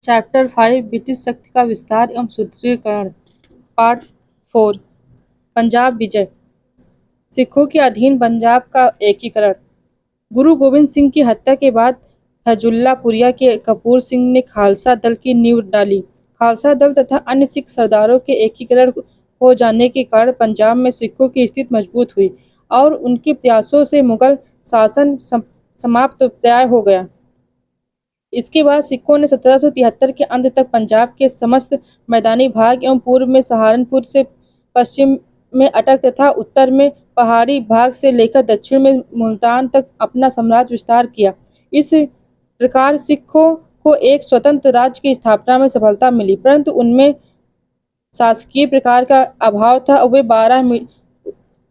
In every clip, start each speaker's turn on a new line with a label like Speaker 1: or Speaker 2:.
Speaker 1: Chapter 5 British शक्ति का विस्तार एवं सुदृढ़ीकरण। पार्ट 4 पंजाब विजय। सिखों के अधीन पंजाब का एकीकरण। गुरु गोविंद सिंह की हत्या के बाद फैजुल्लापुरिया के कपूर सिंह ने खालसा दल की नींव डाली। खालसा दल तथा अन्य सिख सरदारों के एकीकरण हो जाने के कारण पंजाब में सिखों की स्थिति मजबूत हुई और उनके प्रयासों से मुगल शासन समाप्त प्राय हो गया। इसके बाद सिखों ने 1773 के अंत तक पंजाब के समस्त मैदानी भाग एवं पूर्व में सहारनपुर से पश्चिम में अटक तथा उत्तर में पहाड़ी भाग से लेकर दक्षिण में मुल्तान तक अपना साम्राज्य विस्तार किया। इस प्रकार सिखों को एक स्वतंत्र राज्य की स्थापना में सफलता मिली, परंतु उनमें शासकीय प्रकार का अभाव था।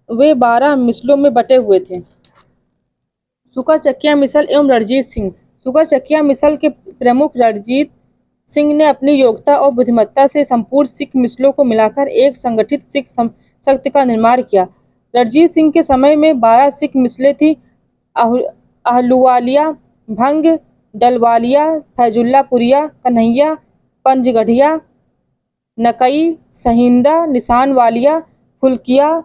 Speaker 1: वे 12 मिसलों में बटे हुए थे। सुकरचकिया मिसल एवं रणजीत सिंह। सुकरचकिया मिसल के प्रमुख रणजीत सिंह ने अपनी योग्यता और बुद्धिमत्ता से संपूर्ण सिख मिसलों को मिलाकर एक संगठित सिख शक्ति का निर्माण किया। रणजीत सिंह के समय में 12 सिख मिसलें थी। आहलूवालिया, भंग, डलवालिया, फैजुल्लापुरिया, कन्हैया, पंजगढ़िया, नकई, सहिंदा, निशानवालिया, फुलकिया,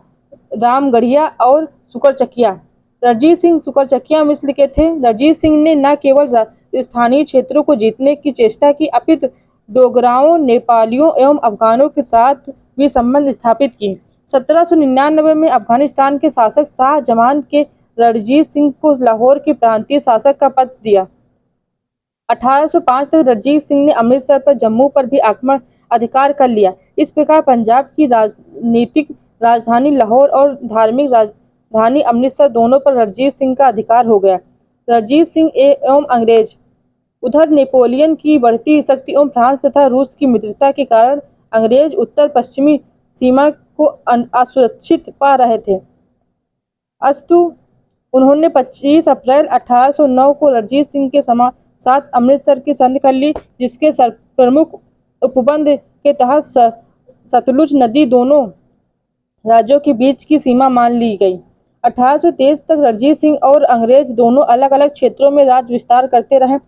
Speaker 1: रामगढ़िया और सुकरचकिया। रणजीत सिंह सुकरचकिया मिसल के थे। रणजीत सिंह ने न केवल स्थानीय क्षेत्रों को जीतने की चेष्टा की, अपितु डोगराओं, नेपालियों एवं अफगानों के साथ भी संबंध स्थापित किए। 1799 में अफगानिस्तान के शासक शाह जमान ने रणजीत सिंह को लाहौर के प्रांतीय शासक का पद दिया। 1805 तक रणजीत सिंह ने अमृतसर पर जम्मू पर भी आक्रमण अधिकार कर लिया। इस प्रकार पंजाब की राजनीतिक राजधानी लाहौर और धार्मिक राजधानी अमृतसर दोनों पर रणजीत सिंह का अधिकार हो गया। रणजीत सिंह एवं अंग्रेज। उधर नेपोलियन की बढ़ती शक्ति एवं फ्रांस तथा रूस की मित्रता के कारण अंग्रेज उत्तर पश्चिमी सीमा को असुरक्षित पा रहे थे। अस्तु उन्होंने 25 अप्रैल 1809 को रणजीत सिंह के साथ अमृतसर की संधि कर ली, जिसके प्रमुख उपबंध के तहत सतलुज नदी दोनों राज्यों के बीच की सीमा मान ली गई। 1823 तक रणजीत सिंह और अंग्रेज दोनों अलग अलग क्षेत्रों में राज विस्तार करते रहे।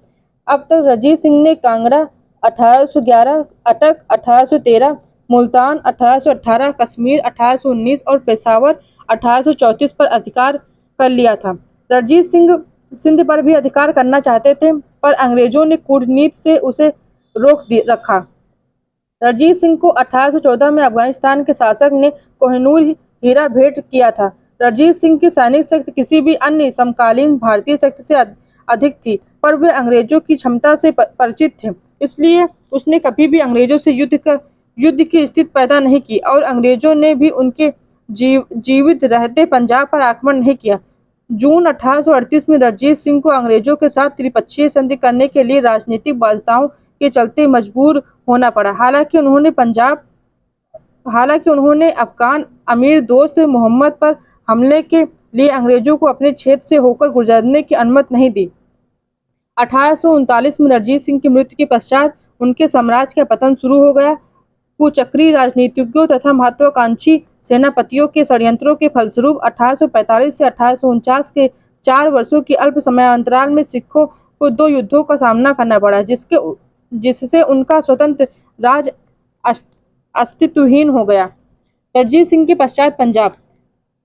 Speaker 1: अब तक रणजीत सिंह ने कांगड़ा 1811, अटक 1813, मुल्तान 1818, कश्मीर 1819 और पेशावर 1834 पर अधिकार कर लिया था। रणजीत सिंह सिंध पर भी अधिकार करना चाहते थे, पर अंग्रेजों ने कूटनीति से उसे रोक रखा। रणजीत सिंह को 1814 में अफगानिस्तान के शासक ने कोहिनूर हीरा भेंट किया था। रणजीत सिंह की सैनिक शक्ति किसी भी अन्य समकालीन भारतीय शक्ति से अधिक थी, पर वे अंग्रेजों की क्षमता से परिचित थे, इसलिए उसने कभी भी अंग्रेजों से युद्ध की स्थिति पैदा नहीं की और अंग्रेजों ने भी उनके जीवित रहते पंजाब पर आक्रमण नहीं किया। जून 1838 में रणजीत सिंह को अंग्रेजों के साथ त्रिपक्षीय संधि करने के लिए राजनीतिक बाध्यताओं के चलते मजबूर होना पड़ा। हालांकि उन्होंने अफगान अमीर दोस्त मोहम्मद पर हमले के लिए अंग्रेजों को अपने क्षेत्र से होकर गुजरने की अनुमति नहीं दी। 1839 में रणजीत सिंह की मृत्यु के पश्चात उनके साम्राज्य का पतन शुरू हो गया। कुचक्री राजनीतिज्ञों तथा महत्वाकांक्षी सेनापतियों के षड्यंत्रों के फलस्वरूप 1845 से 1849 के 4 वर्षों की अल्प समयांतराल में सिखों को 2 युद्धों का सामना करना पड़ा, जिससे उनका स्वतंत्र राज अस्तित्वहीन हो गया। रणजीत सिंह के पश्चात पंजाब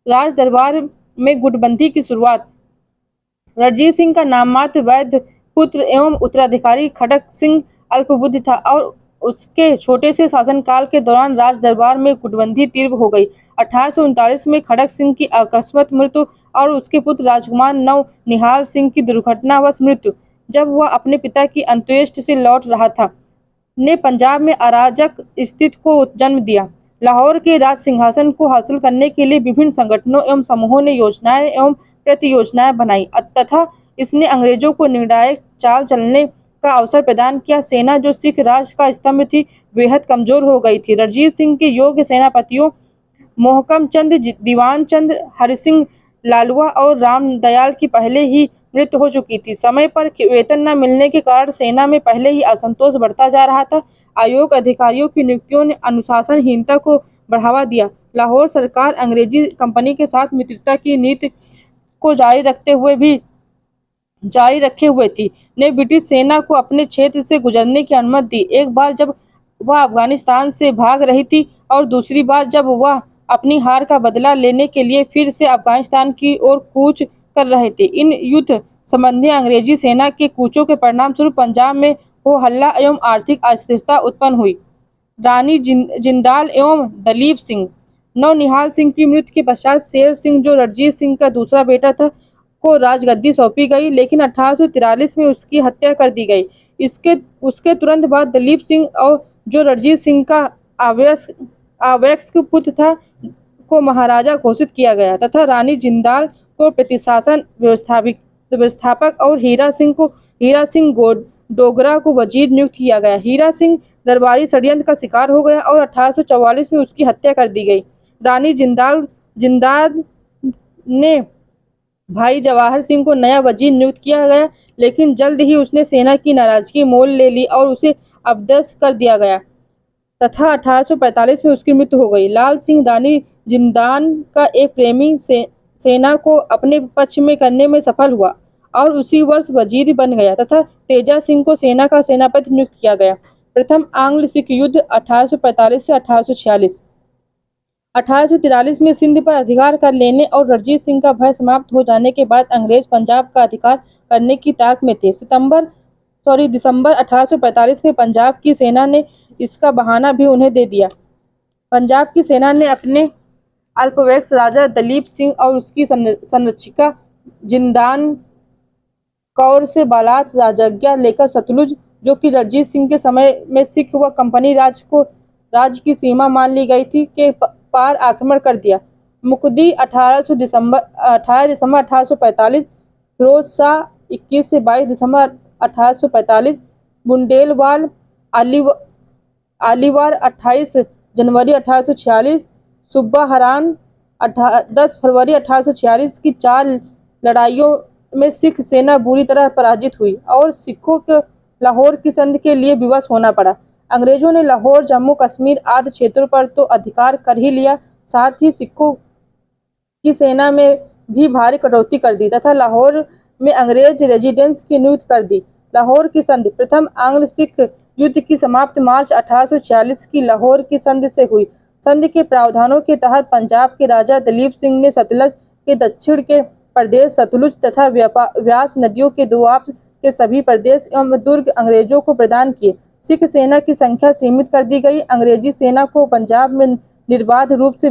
Speaker 1: राज दरबार में गुटबंदी की शुरुआत। रणजीत सिंह का नाममात्र वैध पुत्र एवं उत्तराधिकारी खड़क सिंह अल्पबुद्धि था और उसके छोटे से शासनकाल के दौरान राज दरबार में गुटबंदी तीव्र हो गई। 1839 में खड़क सिंह की अकस्मात मृत्यु और उसके पुत्र राजकुमार नव निहाल सिंह की दुर्घटनावश मृत्यु, जब वह अपने पिता की अंत्येष्टि से लौट रहा था, ने पंजाब में अराजक स्थिति को जन्म दिया। लाहौर के राज सिंहासन को हासिल करने के लिए विभिन्न संगठनों एवं समूहों ने योजनाएं एवं प्रतियोजनाएं बनाई तथा इसने अंग्रेजों को निर्णायक चाल चलने का अवसर प्रदान किया। सेना, जो सिख राज का स्तंभ थी, बेहद कमजोर हो गई थी। रणजीत सिंह के योग्य सेनापतियों मोहकम चंद, दीवान चंद, हरिसिंह लालवा और राम दयाल की पहले ही मृत्यु हो चुकी थी। समय पर वेतन न मिलने के कारण सेना में पहले ही असंतोष बढ़ता जा रहा था। आयोग अधिकारियों की नियुक्तियों ने अनुशासनहीनता को बढ़ावा दिया। लाहौर सरकार अंग्रेजी कंपनी के साथ मित्रता की नीति को जारी रखते हुए भी जारी रखे हुए थी, ने ब्रिटिश सेना को अपने क्षेत्र से गुजरने की अनुमति दी। एक बार जब वह अफगानिस्तान से भाग रही थी और दूसरी बार जब वह अपनी हार का बदला लेने के लिए फिर से अफगानिस्तान की ओर कूच कर रहे थे। इन युद्ध संबंधी अंग्रेजी सेना के कूचों के परिणाम स्वरूप पंजाब में हो हल्ला एवं आर्थिक अस्थिरता उत्पन्न हुई। रानी जिंदाल एवं दलीप सिंह। नौनिहाल सिंह की मृत्यु के पश्चात शेर सिंह, जो रणजीत सिंह का दूसरा बेटा था, को राजगद्दी सौंपी गई, लेकिन 1843 में उसकी हत्या कर दी गई। इसके उसके तुरंत बाद दलीप सिंह, और जो रणजीत सिंह का आवयस्क पुत्र था, को महाराजा घोषित किया गया तथा रानी जिंदाल को प्रतिशासन व्यवस्थापक और हीरा सिंह डोगरा को वजीर नियुक्त किया गया। हीरा सिंह दरबारी षड्यंत्र का शिकार हो गया और 1844 में उसकी हत्या कर दी गई। रानी जिंदाल ने भाई जवाहर सिंह को नया वजीर नियुक्त किया गया, लेकिन जल्द ही उसने सेना की नाराजगी मोल ले ली और उसे अपदस्थ कर दिया गया तथा 1845 में उसकी मृत्यु हो गई। लाल सिंह रानी जिंदान का एक प्रेमी सेना को अपने पक्ष में करने में सफल हुआ और उसी वर्ष वजीर बन गया तथा तेजा सिंह को सेना का सेनापति नियुक्त किया गया। प्रथम आंग्ल सिख युद्ध 1845 से 1846। 1843 में सिंध पर अधिकार कर लेने और रणजीत सिंह का भय समाप्त हो जाने के बाद अंग्रेज पंजाब का अधिकार करने की ताक में थे। दिसंबर 1845 में पंजाब की सेना ने इसका बहाना भी उन्हें दे दिया। पंजाब की सेना ने अपने अल्पवयस्क राजा दलीप सिंह और उसकी संरक्षिका जिंदान कौर से बालात राजज्ञा लेकर सतलुज, जो कि रणजीत सिंह के समय में सिख व कंपनी राज की सीमा मान ली गई थी, के पार आक्रमण कर दिया। मुकदी 18 दिसंबर 1845, फिरोज शाह 21 से 22 दिसंबर 1845, बुंडेलवाल आलीवार 28 जनवरी 1846, सुब्बा हरान 10 फरवरी 1846 की 4 लड़ाइयों में सिख सेना बुरी तरह पराजित हुई और सिखों को लाहौर की संधि के लिए विवश होना पड़ा। अंग्रेजों ने लाहौर, जम्मू कश्मीर आदि क्षेत्रों पर तो अधिकार कर ही लिया, साथ ही सिखों की सेना में भी भारी कटौती कर दी तथा लाहौर में अंग्रेज रेजिडेंस की नियुक्ति कर दी। लाहौर की संधि। प्रथम आंग्ल सिख युद्ध की समाप्ति मार्च 1846 की लाहौर की संधि से हुई। संधि के प्रावधानों के तहत पंजाब के राजा दलीप सिंह ने सतलज के दक्षिण के प्रदेश सतलुज तथा व्यास नदियों के दोआब के सभी प्रदेश एवं दुर्ग अंग्रेजों को प्रदान किए। सिख सेना की संख्या सीमित कर दी गई। अंग्रेजी सेना को पंजाब में निर्बाध रूप से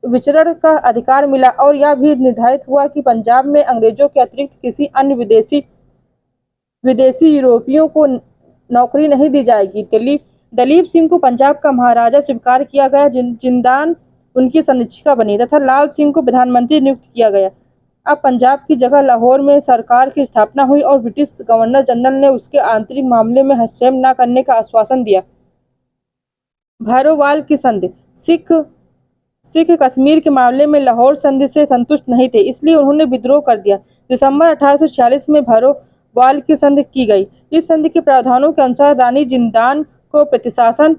Speaker 1: विचरण का अधिकार मिला और यह भी निर्धारित हुआ कि पंजाब में अंग्रेजों के अतिरिक्त किसी अन्य विदेशी यूरोपियों को नौकरी नहीं दी जाएगी। दलीप सिंह को पंजाब का महाराजा स्वीकार किया गया। जिंदान उनकी संरक्षिका बनी तथा लाल सिंह को प्रधानमंत्री नियुक्त किया गया। अब पंजाब की जगह लाहौर में सरकार की स्थापना हुई और ब्रिटिश गवर्नर जनरल ने उसके आंतरिक मामले में हस्तक्षेप न करने का आश्वासन दिया। भैरोवाल की संधि। सिख कश्मीर के मामले में लाहौर संधि से संतुष्ट नहीं थे, इसलिए उन्होंने विद्रोह कर दिया। दिसंबर 1846 में भैरोवाल की संधि की गई। इस संधि के प्रावधानों के अनुसार रानी जिंदान को प्रतिशासन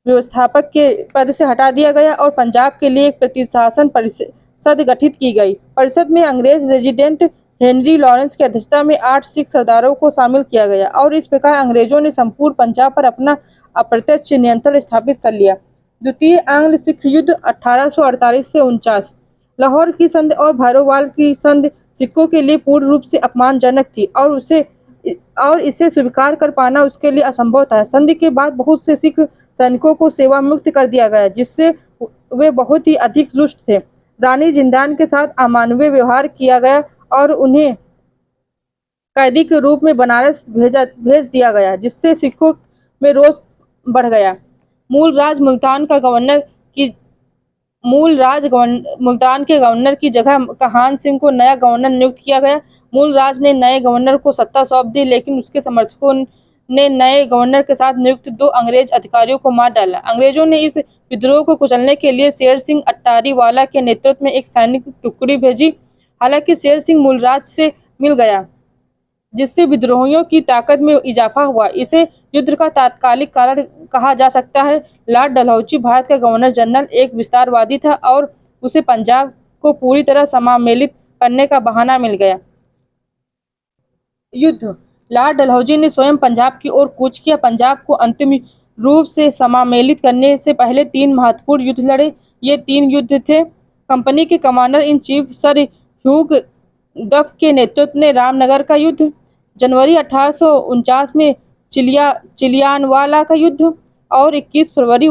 Speaker 1: व्यवस्थापक के पद से हटा दिया गया और पंजाब के लिए एक प्रतिशासन परिषद गठित की गई। परिषद में अंग्रेज रेजिडेंट हेनरी लॉरेंस की अध्यक्षता में 8 सिख सरदारों को शामिल किया गया और इस प्रकार अंग्रेजों ने संपूर्ण पंजाब पर अपना अप्रत्यक्ष नियंत्रण स्थापित कर लिया। द्वितीय आंग्ल सिख युद्ध 1848 से 49। लाहौर की संधि और भैरोवाल की संधि सिखों के लिए पूर्ण रूप से अपमानजनक थी और इसे स्वीकार कर पाना उसके लिए असंभव था। संधि के बाद बहुत से सिख सैनिकों को सेवा मुक्त कर दिया गया, जिससे वे बहुत ही अधिक रुष्ट थे। रानी जिंदान के साथ अमानवीय व्यवहार किया गया और उन्हें कैदी के रूप में बनारस भेज दिया गया, जिससे सिखों में रोष बढ़ गया। मूल राज मुल्तान के गवर्नर की जगह कहान सिंह को नया गवर्नर नियुक्त किया गया। मूल राज ने नए गवर्नर को सत्ता सौंप दी, लेकिन उसके समर्थकों ने नए गवर्नर के साथ नियुक्त 2 अंग्रेज अधिकारियों को मार डाला। अंग्रेजों ने इस विद्रोह को कुचलने के लिए शेर सिंह अट्टारीवाला के नेतृत्व में एक सैनिक टुकड़ी भेजी। हालांकि शेर सिंह मूलराज से मिल गया, जिससे विद्रोहियों की ताकत में इजाफा हुआ। इसे युद्ध का तात्कालिक कारण कहा जा सकता है। लॉर्ड डलहौजी भारत का गवर्नर जनरल एक विस्तारवादी था और उसे पंजाब को पूरी तरह करने का बहाना मिल गया। युद्ध। लॉर्ड डलहौजी ने स्वयं पंजाब की ओर कूच किया। पंजाब को अंतिम रूप से समामेलित करने से पहले 3 महत्वपूर्ण युद्ध लड़े। ये 3 युद्ध थे: कंपनी के commander in chief sir Hugh डफ के नेतृत्व में रामनगर का युद्ध, जनवरी 1849 में चिलियानवाला का युद्ध, और 21 फरवरी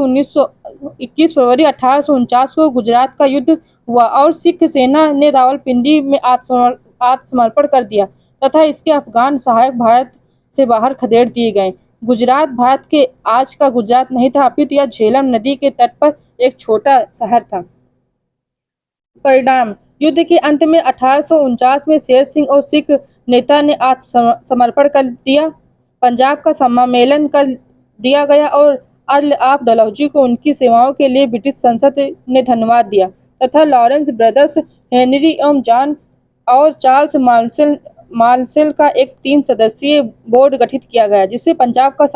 Speaker 1: 1849 को गुजरात का युद्ध हुआ और सिख सेना ने रावलपिंडी में आत्मसमर्पण कर दिया तथा इसके अफगान सहायक भारत से बाहर खदेड़ दिए गए। गुजरात भारत के आज का गुजरात नहीं था, अपितु यह झेलम नदी के तट पर एक छोटा शहर था। परिणाम: युद्ध के अंत में 1849 में शेर सिंह और सिख नेता ने आत्मसमर्पण कर दिया। पंजाब का समामेलन कर दिया गया और अर्ल ऑफ डलहौजी को उनकी सेवाओं के लिए ब्रिटिश संसद ने धन्यवाद दिया तथा लॉरेंस ब्रदर्स, हेनरी एवं जॉन और चार्ल्स मार्शल का एक 3 सदस्यीय बोर्ड गठित किया गया जिससे पंजाब का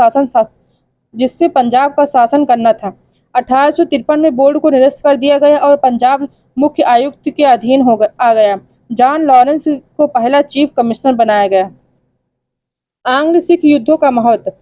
Speaker 1: शासन करना था। 1853 में बोर्ड को निरस्त कर दिया गया और पंजाब मुख्य आयुक्त के अधीन आ गया। जॉन लॉरेंस को पहला चीफ कमिश्नर बनाया गया। आंग्ल सिख युद्धों का महत्व।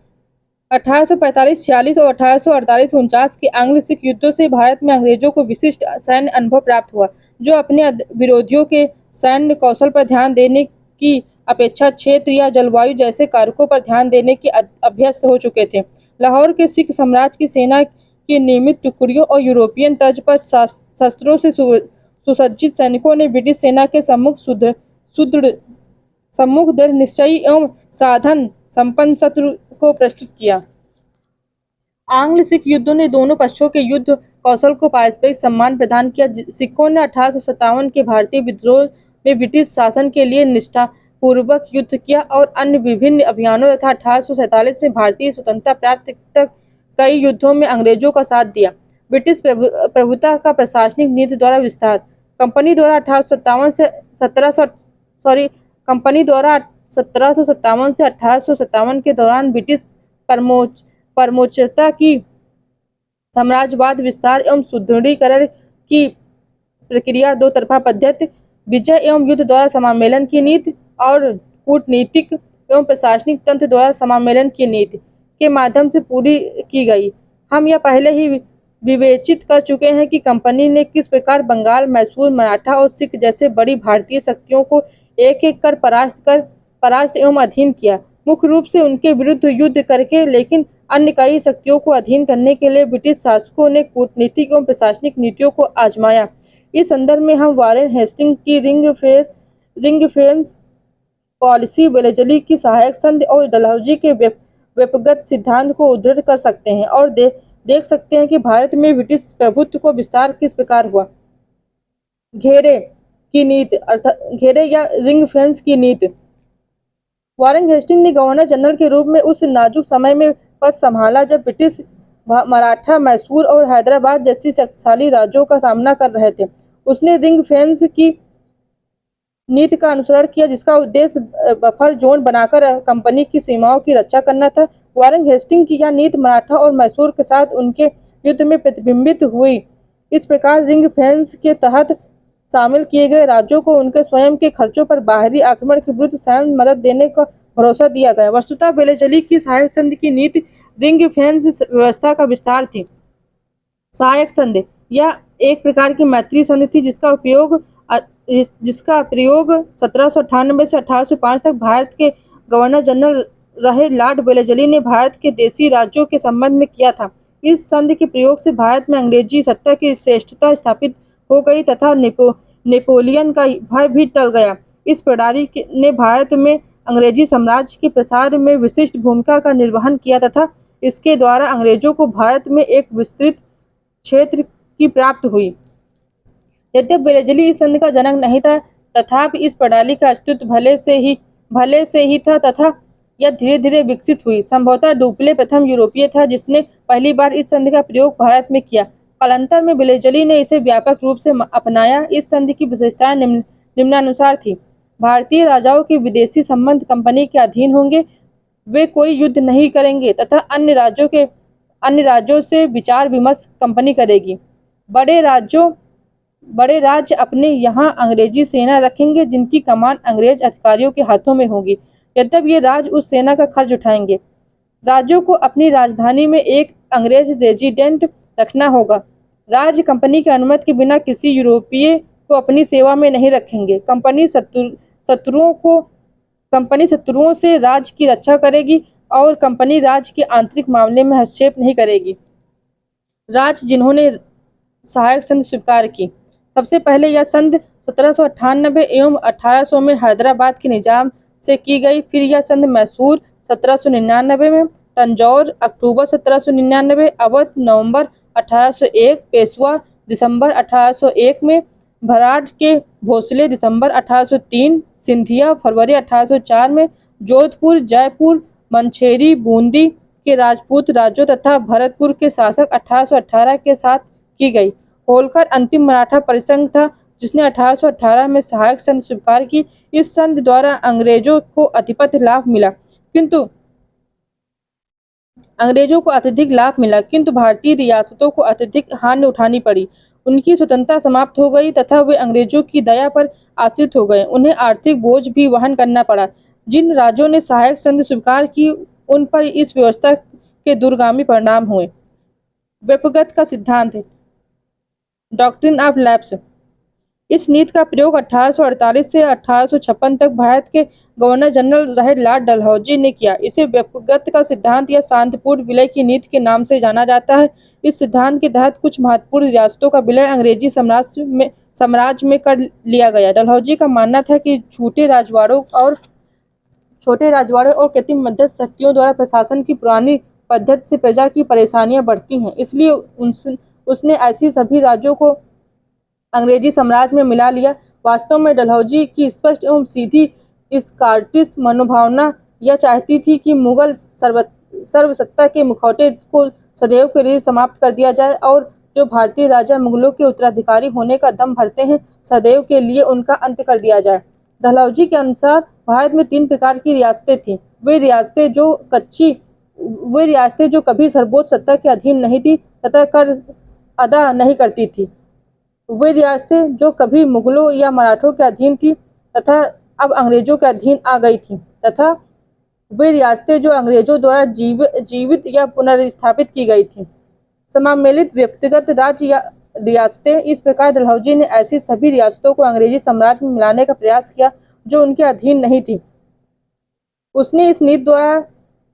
Speaker 1: 1845-46 और 1848-49 के आंग्ल सिख युद्धों से भारत में अंग्रेजों को विशिष्ट सैन्य अनुभव प्राप्त हुआ, जो अपने विरोधियों के सैन्य कौशल पर ध्यान देने की अपेक्षा क्षेत्र या जलवायु जैसे कारकों पर ध्यान देने के अभ्यस्त हो चुके थे। लाहौर के सिख साम्राज्य की सेना की नियमित टुकड़ियों और यूरोपियन तर्ज पर शस्त्रों से सुसज्जित सैनिकों ने ब्रिटिश सेना के सम्मुख दृढ़ निश्चयी एवं साधन संपन्न शत्रु को प्रस्तुत किया। आंग्ल सिख युद्धों ने दोनों पक्षों के युद्ध कौशल को पारस्परिक सम्मान प्रदान किया। सिखों ने 1857 के भारतीय विद्रोह में ब्रिटिश शासन के लिए निष्ठापूर्वक युद्ध किया और अन्य विभिन्न अभियानों तथा 1847 में भारतीय स्वतंत्रता प्राप्ति तक कई युद्धों में अंग्रेजों का साथ दिया। ब्रिटिश प्रभुता का प्रशासनिक नीति द्वारा विस्तार। कंपनी द्वारा 1757 से 1857 के दौरान ब्रिटिश परमोच्चता की साम्राज्यवाद विस्तार एवं सुदृढ़ीकरण की प्रक्रिया, दो तरफा पद्धति, विजय एवं युद्ध द्वारा समामेलन की नीति और कूटनीतिक एवं प्रशासनिक तंत्र द्वारा समामेलन की नीति के माध्यम से पूरी की गई। हम यह पहले ही विवेचित कर चुके हैं कि कंपनी ने किस प्रकार बंगाल, मैसूर, मराठा और सिख जैसे बड़ी भारतीय शक्तियों को एक एक कर परास्त एवं अधीन किया, मुख्य रूप से उनके विरुद्ध युद्ध करके, लेकिन अन्य कई शक्तियों को अधीन करने के लिए ब्रिटिश शासकों ने कूटनीतिक एवं प्रशासनिक नीतियों को आजमाया। इस संदर्भ में हम वारेन हेस्टिंग की रिंग फेंस पॉलिसी, वेलेस्ली की सहायक संधि और डलहौजी के व्यक्तिगत सिद्धांत को उद्धृत कर सकते हैं और देख सकते हैं कि भारत में ब्रिटिश प्रभुत्व को विस्तार किस प्रकार हुआ। घेरे की नीति अर्थात घेरे या रिंग फेंस की नीति। वारेन हेस्टिंग ने गवर्नर जनरल के रूप में उस नाजुक समय में पद संभाला जब ब्रिटिश मराठा, मैसूर और हैदराबाद जैसी शक्तिशाली राज्यों का सामना कर रहे थे। उसने रिंग फेंस की नीति का अनुसरण किया, जिसका उद्देश्य बफर जोन बनाकर कंपनी की सीमाओं की रक्षा करना था। वारेन हेस्टिंग की यह नीति मराठा और मैसूर के साथ उनके युद्ध में प्रतिबिंबित हुई। इस प्रकार रिंग फेंस के तहत शामिल किए गए राज्यों को उनके स्वयं के खर्चों पर बाहरी आक्रमण के विरुद्ध सैन्य मदद देने का भरोसा दिया गया। वस्तुतः वेलेस्ली की सहायक संधि की नीति रिंग फेंस व्यवस्था का विस्तार थी। सहायक संधि यह एक प्रकार की मैत्री संधि थी जिसका प्रयोग 1798 से 1805 तक भारत के गवर्नर जनरल रहे लॉर्ड वेलेस्ली ने भारत के देशी राज्यों के संबंध में किया था। इस संधि के प्रयोग से भारत में अंग्रेजी सत्ता की श्रेष्ठता स्थापित हो गई तथा नेपोलियन का भय भी टल गया। इस प्रणाली ने भारत में अंग्रेजी साम्राज्य के प्रसार में विशिष्ट भूमिका का निर्वहन किया तथा इसके द्वारा अंग्रेजों को भारत में एक विस्तृत क्षेत्र की प्राप्त हुई। यद्यपि वेलेस्ली इस संधि का जनक नहीं था, तथापि इस प्रणाली का अस्तित्व भले से ही था तथा यह धीरे धीरे विकसित हुई। संभवतः डुप्ले प्रथम यूरोपीय था जिसने पहली बार इस संधि का प्रयोग भारत में किया। कालांतर में वेलेस्ली ने इसे व्यापक रूप से अपनाया। इस संधि की विशेषताएं निम्नानुसार थी: भारतीय राजाओं के विदेशी संबंध कंपनी के अधीन होंगे, वे कोई युद्ध नहीं करेंगे तथा अन्य राज्यों से विचार विमर्श कंपनी करेगी। बड़े राज्यों बड़े राज्य अपने यहाँ अंग्रेजी सेना रखेंगे जिनकी कमान अंग्रेज अधिकारियों के हाथों में होगी। यद्यपि ये राज्य उस सेना का खर्च उठाएंगे। राज्यों को अपनी राजधानी में एक अंग्रेज रेजिडेंट रखना होगा। राज्य कंपनी की अनुमति के बिना किसी यूरोपीय को अपनी सेवा में नहीं रखेंगे। कंपनी शत्रुओं से राज्य की रक्षा करेगी और कंपनी राज्य के आंतरिक मामले में हस्तक्षेप नहीं करेगी। राज्य जिन्होंने सहायक संधि स्वीकार की। सबसे पहले यह संधि 1798 एवं 1800 में हैदराबाद के निजाम से की गई। फिर यह संधि मैसूर 1799 में, तंजौर अक्टूबर 1799, अवध नवंबर 1801, पेशवा दिसंबर 1801 में, भराड़ के भोसले दिसंबर 1803, सिंधिया फरवरी 1804 में, जोधपुर, जयपुर, मनछेरी, बूंदी के राजपूत राज्यों तथा भरतपुर के शासक 1818 के साथ की गई। होलकर अंतिम मराठा परिसंघ था जिसने 1818 में सहायक संधि स्वीकार की। इस संधि द्वारा अंग्रेजों को अत्यधिक लाभ मिला किंतु भारतीय रियासतों को अत्यधिक हानि उठानी पड़ी। उनकी स्वतंत्रता समाप्त हो गई तथा वे अंग्रेजों की दया पर आश्रित हो गए। उन्हें आर्थिक बोझ भी वहन करना पड़ा। जिन राज्यों ने सहायक संधि स्वीकार की उन पर इस व्यवस्था के दूरगामी परिणाम हुए। व्यपगत का सिद्धांत, डॉक्ट्रिन ऑफ लैप्स। इस नीति का प्रयोग 1848 से 1856 तक भारत के गवर्नर जनरल रहे लॉर्ड डलहौजी ने किया। इसे व्यपगत का सिद्धांत या शांतिपूर्ण विलय की नीति के नाम से जाना जाता है। इस सिद्धांत के तहत कुछ महत्वपूर्ण रियासतों का विलय अंग्रेजी साम्राज्य में कर लिया गया। डलहौजी का मानना था कि छोटे राजवाड़ों और कृत्रिम मध्यस्थ शक्तियों द्वारा प्रशासन की पुरानी पद्धति से प्रजा की परेशानियां बढ़ती हैं, इसलिए उसने ऐसी सभी राज्यों को अंग्रेजी साम्राज्य में मिला लिया। वास्तव में डलहौजी की स्पष्ट एवं सीधी स्कॉटिश मनोभावना यह चाहती थी कि मुगल सर्वसत्ता के मुखौटे को सदैव के लिए समाप्त कर दिया जाए और जो भारतीय राजा मुगलों के उत्तराधिकारी होने का दम भरते हैं, सदैव के लिए उनका अंत कर दिया जाए। डलहौजी के अनुसार भारत में 3 प्रकार की रियासतें थीं। वे रियासतें जो कभी सर्वोच्च सत्ता के अधीन नहीं थी तथा कर अदा नहीं करती थी। वे रियासतें जो कभी मुगलों या मराठों के अधीन थी तथा अब अंग्रेजों के अधीन आ गई थी, तथा वे रियासतें जो अंग्रेजों द्वारा जीवित या पुनर्स्थापित की गई थी। समामेलित व्यक्तिगत राज्य या रियासतें। इस प्रकार डलहौजी ने ऐसी सभी रियासतों को अंग्रेजी साम्राज्य में मिलाने का प्रयास किया जो उनके अधीन नहीं थी। उसने इस नीति द्वारा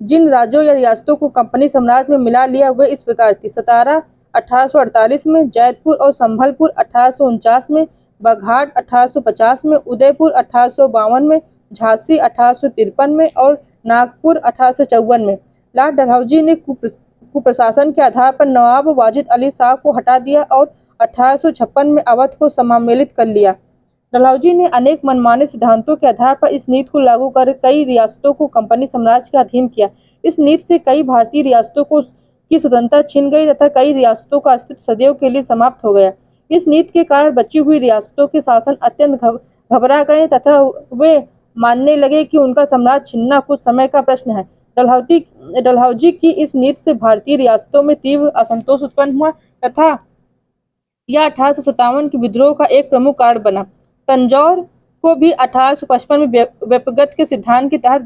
Speaker 1: जिन राज्यों या रियासतों को कंपनी साम्राज्य में मिला लिया वे इस प्रकार थी: सतारा 1848 में, जैतपुर और संभलपुर 1849 में, बघाट 1850 में, उदयपुर 1852 में, झांसी 1853 में और नागपुर 1854 में। लॉर्ड डलहौजी ने कुप्रशासन के आधार पर नवाब वाजिद अली शाह को हटा दिया और 1856 में अवध को समामेलित कर लिया। डलहौजी ने अनेक मनमाने सिद्धांतों के आधार पर इस नीति को लागू कर कई रियासतों को कंपनी साम्राज्य के अधीन किया। इस नीति से कई भारतीय रियासतों की स्वतंत्रता छिन गई तथा कई रियासतों का अस्तित्व सदैव के लिए समाप्त हो गया। इस नीति के कारण बची हुई रियासतों के शासन अत्यंत घबरा गए तथा वे मानने लगे कि उनका साम्राज्य छिनना कुछ समय का प्रश्न है। डलहौजी की इस नीति से भारतीय रियासतों में तीव्र असंतोष उत्पन्न हुआ तथा यह 1857 के विद्रोह का एक प्रमुख कारण बना। तंजौर को भी 1855 में व्यपगत के सिद्धांत के तहत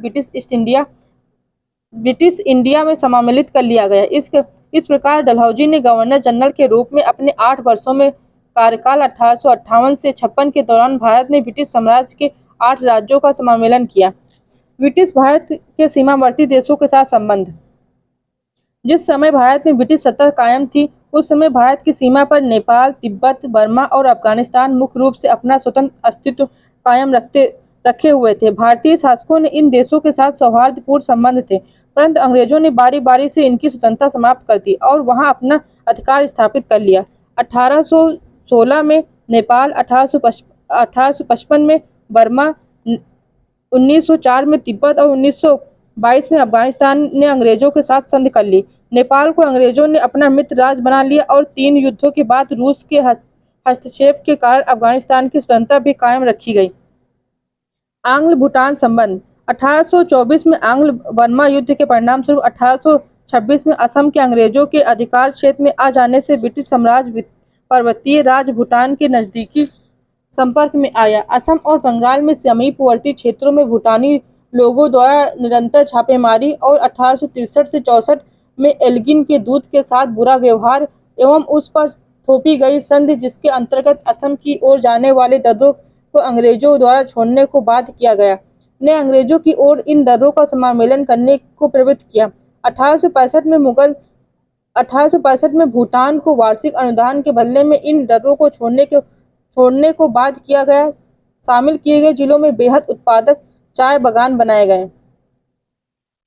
Speaker 1: ब्रिटिश इंडिया में समामेलित कर लिया गया। इस प्रकार डलहौजी ने गवर्नर जनरल के रूप में अपने 8 वर्षों में कार्यकाल 1858 से 56 के दौरान भारत में ब्रिटिश साम्राज्य के 8 राज्यों का समामेलन किया। ब्रिटिश भारत के सीमावर्ती देशों के साथ संबंध। जिस समय भारत में ब्रिटिश सत्ता कायम थी उस समय भारत की सीमा पर नेपाल, तिब्बत, बर्मा और अफगानिस्तान मुख्य रूप से अपना स्वतंत्र अस्तित्व कायम रखे हुए थे। भारतीय शासकों ने इन देशों के साथ सौहार्दपूर्ण संबंध थे, परंतु अंग्रेजों ने बारी बारी से इनकी स्वतंत्रता समाप्त कर दी और वहां अपना अधिकार स्थापित कर लिया। 1816 में नेपाल, 1855 में बर्मा, 1904 में तिब्बत और 1922 में अफगानिस्तान ने अंग्रेजों के साथ संधि कर ली। नेपाल को अंग्रेजों ने अपना मित्र राज्य बना लिया और 3 युद्धों के बाद रूस के हस्तक्षेप के कारण अफगानिस्तान की स्वतंत्रता भी कायम रखी गई। आंग्ल भूटान संबंध। 1824 में आंग्ल बर्मा युद्ध के परिणाम स्वरूप 1826 में असम के अंग्रेजों के अधिकार क्षेत्र में आ जाने से ब्रिटिश साम्राज्य पर्वतीय राज्य भूटान के नजदीकी संपर्क में आया। असम और बंगाल में समीपवर्ती क्षेत्रों में भूटानी लोगों द्वारा निरंतर छापेमारी और 1863 से 64 में एल्गिन के दूत के साथ बुरा व्यवहार एवं उस पर थोपी गई संधि जिसके अंतर्गत असम की ओर जाने वाले दर्रों को अंग्रेजों द्वारा छोड़ने को बाध्य किया गया, ने अंग्रेजों की ओर इन दर्रों का समामेलन करने को प्रवृत्त किया। 1865 में भूटान को वार्षिक अनुदान के बदले में इन दर्रों को छोड़ने को बाध्य किया गया। शामिल किए गए जिलों में बेहद उत्पादक चाय बागान बनाए गए।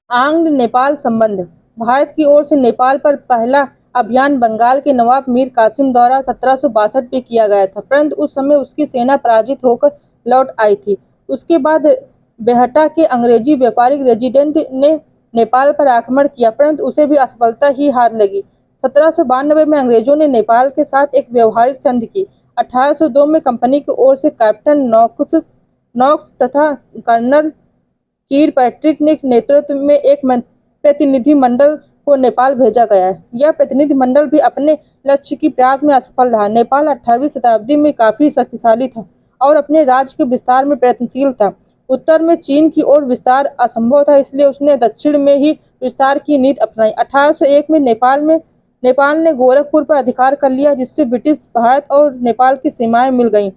Speaker 1: आंग्ल नेपाल संबंध। भारत की ओर से नेपाल पर पहला अभियान बंगाल के नवाब मीर कासिम द्वारा 1762 में किया गया था, परंतु उस समय उसकी सेना पराजित होकर लौट आई थी। उसके बाद बेहटा के अंग्रेजी व्यापारिक रेजिडेंट ने नेपाल पर आक्रमण किया, परंतु उसे भी असफलता ही हाथ लगी। 1792 में अंग्रेजों ने नेपाल के साथ एक व्यवहारिक संधि की। 1802 में कंपनी की ओर से कैप्टन नॉक्स तथा कर्नल कीर पैट्रिक के नेतृत्व में एक प्रतिनिधि मंडल को नेपाल भेजा गया। यह प्रतिनिधि मंडल भी अपने लक्ष्य की प्राप्ति में असफल रहा। नेपाल 18वीं शताब्दी में काफी शक्तिशाली था और अपने राज्य के विस्तार में प्रयत्नशील था। उत्तर में चीन की ओर विस्तार असंभव था, इसलिए उसने दक्षिण में ही विस्तार की नीति अपनाई। 1801 में नेपाल ने गोरखपुर पर अधिकार कर लिया, जिससे ब्रिटिश भारत और नेपाल की सीमाएं मिल गईं।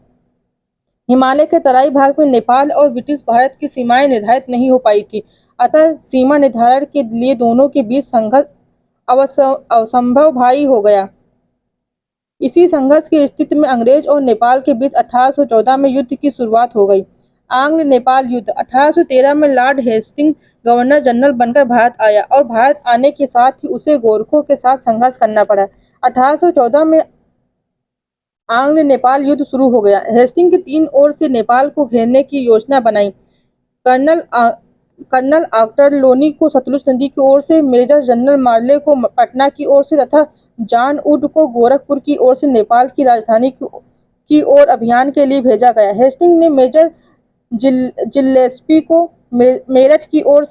Speaker 1: हिमालय के तराई भाग में नेपाल और ब्रिटिश भारत की सीमाएं निर्धारित नहीं हो पाई थी, अतः सीमा निर्धारण के लिए दोनों के बीच संघर्ष असंभव भारी हो गया। इसी संघर्ष की स्थिति में अंग्रेज और नेपाल के बीच 1814 में युद्ध की शुरुआत हो गई। आंग्ल नेपाल युद्ध। 1813 में लॉर्ड हेस्टिंग्स गवर्नर जनरल बनकर भारत आया और भारत आने के साथ ही उसे गोरखों के साथ संघर्ष करना पड़ा। 1814 में आंग्ल नेपाल युद्ध शुरू हो गया। हेस्टिंग की 3 ओर से नेपाल को घेरने की योजना बनाई। कर्नल आर्टर लोनी को सतलुज नदी की ओर से, मेजर जनरल मार्ले को पटना की ओर से तथा जॉन वुड को गोरखपुर की ओर से नेपाल की राजधानी की ओर अभियान के लिए भेजा गया। हेस्टिंग ने मेजर जिलेस्पी को मेरठ की ओर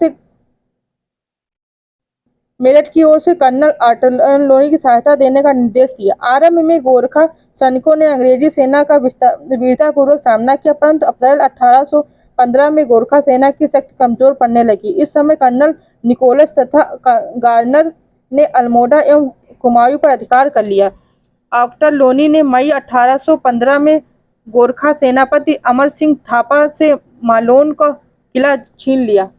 Speaker 1: से कर्नल आर्टरलोनी की सहायता देने का निर्देश दिया। आरंभ में गोरखा सैनिकों ने अंग्रेजी सेना का वीरतापूर्वक सामना किया, परंतु अप्रैल 1815 में गोरखा सेना की शक्ति कमजोर पड़ने लगी। इस समय कर्नल निकोलस तथा गार्नर ने अल्मोड़ा एवं कुमाऊं पर अधिकार कर लिया। आर्टरलोनी ने मई 1815 में गोरखा सेनापति अमर सिंह थापा से मालोन का किला छीन लिया।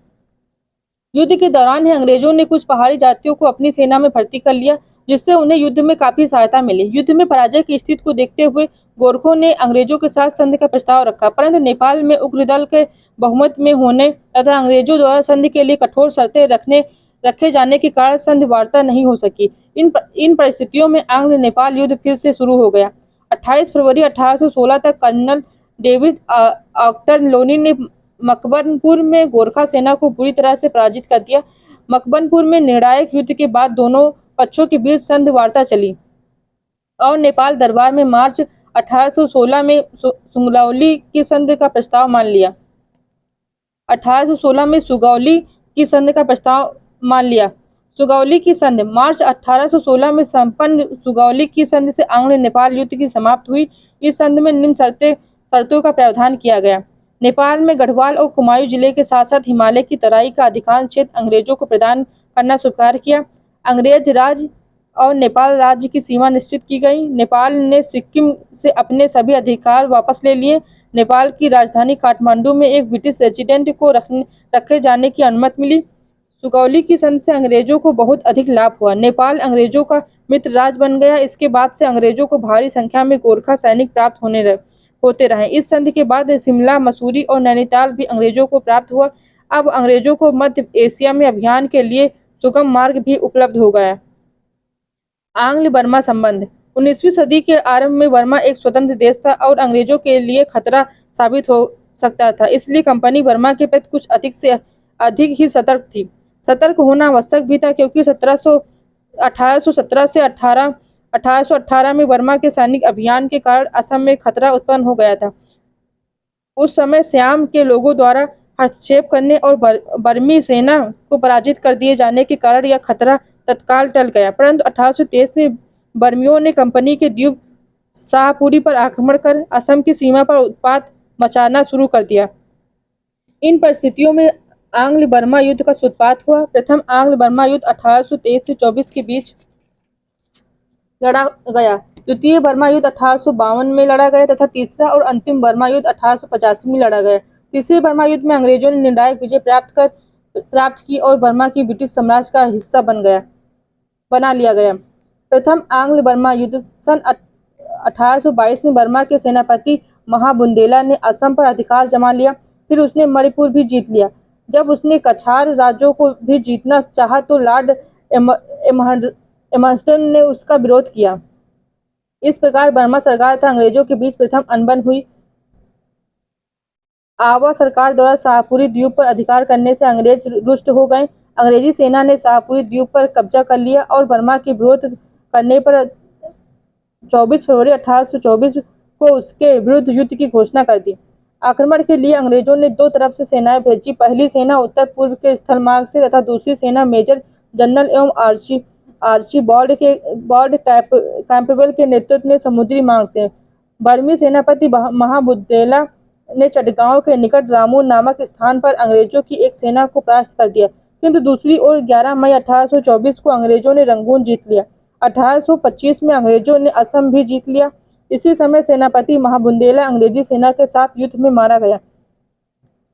Speaker 1: युद्ध के दौरान ही अंग्रेजों ने कुछ पहाड़ी जातियों को अपनी सेना में भर्ती कर लिया, जिससे उन्हें युद्ध में काफी सहायता मिली। युद्ध में पराजय की स्थिति को देखते हुए गोरखों ने अंग्रेजों के साथ संधि का प्रस्ताव रखा, परंतु नेपाल में उग्र दल के बहुमत में होने तथा अंग्रेजों द्वारा संधि के लिए कठोर शर्तें रखे जाने के कारण संधि वार्ता नहीं हो सकी। इन परिस्थितियों में आंग्ल नेपाल युद्ध फिर से शुरू हो गया। 28 फरवरी 1816 तक कर्नल डेविड आर्टरलोनी ने मकबनपुर में गोरखा सेना को बुरी तरह से पराजित कर दिया। मकबनपुर में निर्णायक युद्ध के बाद दोनों पक्षों के बीच संधि वार्ता चली और नेपाल दरबार में मार्च 1816 में सुगौली की संधि का प्रस्ताव मान लिया। 1816 में सुगौली की संधि का प्रस्ताव मान लिया। सुगौली की संधि। मार्च 1816 में संपन्न सुगौली की संधि से आंग्ल नेपाल युद्ध की समाप्त हुई। इस संधि में निम्न शर्तों का प्रावधान किया गया। नेपाल में गढ़वाल और कुमाऊं जिले के साथ साथ हिमालय की तराई का अधिकांश क्षेत्र अंग्रेजों को प्रदान करना स्वीकार किया। अंग्रेज राज और नेपाल राज्य की सीमा निश्चित की गई। नेपाल ने सिक्किम से अपने सभी अधिकार वापस ले लिए। नेपाल की राजधानी काठमांडू में एक ब्रिटिश रेजिडेंट को रखे जाने की अनुमति मिली। सुगौली की संधि से अंग्रेजों को बहुत अधिक लाभ हुआ। नेपाल अंग्रेजों का मित्र राज्य बन गया। इसके बाद से अंग्रेजों को भारी संख्या में गोरखा सैनिक प्राप्त होते रहे। इस संधि के बाद शिमला, मसूरी और नैनीताल भी अंग्रेजों को प्राप्त हुआ। अब अंग्रेजों को मध्य एशिया में अभियान के लिए सुगम मार्ग भी उपलब्ध हो गया। आंग्ल बर्मा संबंध। 19वीं सदी के आरंभ में बर्मा एक स्वतंत्र देश था और अंग्रेजों के लिए खतरा साबित हो सकता था, इसलिए कंपनी बर्मा के प्रति कुछ अधिक ही सतर्क थी। सतर्क होना आवश्यक भी था, क्योंकि 1817 से 1818 में बर्मा के सैनिक अभियान के कारण असम में खतरा उत्पन्न हो गया था। उस समय सियाम के लोगों द्वारा हस्तक्षेप करने और बर्मी सेना को पराजित कर दिए जाने के कारण यह खतरा तत्काल टल गया, परंतु 1823 में बर्मियों ने कंपनी के द्वीप शाहपुरी पर आक्रमण कर असम की सीमा पर उत्पात मचाना शुरू कर दिया। इन परिस्थितियों में आंग्ल बर्मा युद्ध का सूत्रपात हुआ। प्रथम आंग्ल बर्मा युद्ध 1823 से 24 के बीच लड़ा गया। द्वितीय बर्मा युद्ध 1852 में लड़ा गया तथा तीसरा और अंतिम बर्मा युद्ध 1885 में लड़ा गया। तीसरे बर्मा युद्ध में अंग्रेजों ने निर्णायक विजय प्राप्त की और बर्मा की ब्रिटिश साम्राज्य का हिस्सा बना लिया गया। प्रथम आंग्ल बर्मा युद्ध सन 1822 में बर्मा के सेनापति महाबुंदेला ने असम पर अधिकार जमा लिया। फिर उसने मणिपुर भी जीत लिया। जब उसने कछार राज्यों को भी जीतना चाहा तो लॉर्ड एमस्टन ने उसका विरोध किया। इस प्रकार बर्मा सरकार तथा अंग्रेजों के बीच प्रथम अनबन हुई। आवा सरकार द्वारा शाहपुरी द्वीप पर अधिकार करने से अंग्रेज रुष्ट हो गए। अंग्रेजी सेना ने शाहपुरी द्वीप पर कब्जा कर लिया और बर्मा के विरोध करने पर 24 फरवरी 1824 को उसके विरुद्ध युद्ध की घोषणा कर दी। आक्रमण के लिए अंग्रेजों ने दो तरफ से सेनाएं भेजी। पहली सेना उत्तर पूर्व के स्थल मार्ग से तथा दूसरी सेना मेजर जनरल एवं आर्चीबाल्ड कैंपबेल के नेतृत्व में समुद्री मार्ग से। बर्मी सेनापति महाबुद्देला ने चटगांव के निकट रामू नामक स्थान पर अंग्रेजों की एक सेना को परास्त कर दिया। किंतु दूसरी ओर 11 मई 1824 को अंग्रेजों ने रंगून जीत लिया। 1825 में अंग्रेजों ने असम भी जीत लिया। इसी समय सेनापति महाबुंदेला अंग्रेजी सेना के साथ युद्ध में मारा गया।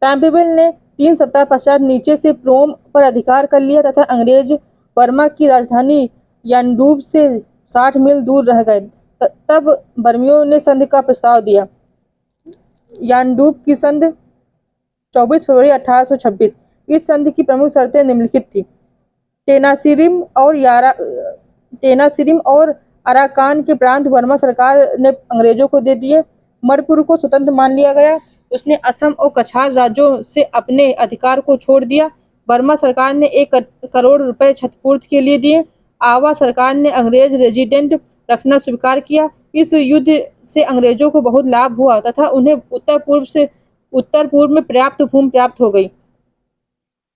Speaker 1: कैंपबेल ने 3 सप्ताह पश्चात नीचे से प्रोम पर अधिकार कर लिया तथा अंग्रेज बर्मा की राजधानी यानडूब से 60 मील दूर रह गए। तब बर्मियों ने संधि का प्रस्ताव दिया। यानडूब की संधि 24 फरवरी 1826। इस संधि की प्रमुख शर्तें निम्नलिखित थी। टेनासिरिम और अराकान के प्रांत बर्मा सरकार ने अंग्रेजों को दे दिए। मणिपुर को स्वतंत्र मान लिया गया। उसने असम और कछार राज्यों से अपने अधिकार को छोड़ दिया। बर्मा सरकार ने 1 करोड़ रुपए क्षतिपूर्ति के लिए दिए। आवा सरकार ने अंग्रेज रेजिडेंट रखना स्वीकार किया। इस युद्ध से अंग्रेजों को बहुत लाभ हुआ तथा उन्हें उत्तर पूर्व में पर्याप्त भूमि प्राप्त हो गई।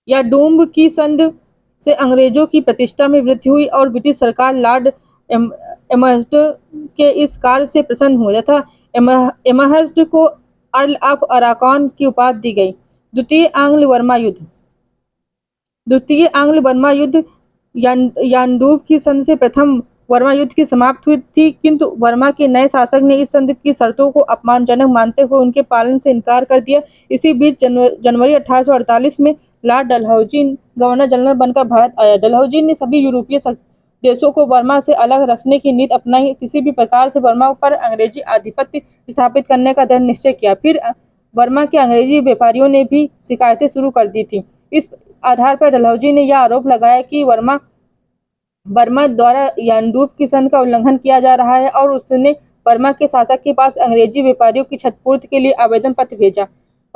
Speaker 1: याडूब की संधि से अंग्रेजों की प्रतिष्ठा में वृद्धि हुई और ब्रिटिश सरकार लॉर्ड एमहर्स्ट के इस कार्य से प्रसन्न हुई तथा एमहर्स्ट को अर्ल ऑफ अराकान की उपाधि दी गई। द्वितीय आंग्ल बर्मा युद्ध यानडूब की संधि से प्रथम बर्मा युद्ध की समाप्ति हुई थी, किंतु बर्मा के नए शासक ने इस संधि की शर्तों को अपमानजनक मानते हुए उनके पालन से इनकार कर दिया। इसी बीच जनवरी 1848 में लॉर्ड डलहौजी गवर्नर जनरल बनकर भारत आया। डलहौजी ने सभी यूरोपीय देशों को बर्मा से अलग रखने की नीति अपनाई। किसी भी प्रकार से बर्मा पर अंग्रेजी आधिपत्य स्थापित करने का दृढ़ निश्चय किया। फिर बर्मा के अंग्रेजी व्यापारियों ने भी शिकायतें शुरू कर दी थी। इस आधार पर डलहौजी ने यह आरोप लगाया कि बर्मा द्वारा यानडूब की संधि का उल्लंघन किया जा रहा है और उसने बर्मा के शासक के पास अंग्रेजी व्यापारियों की क्षतिपूर्ति के लिए आवेदन पत्र भेजा।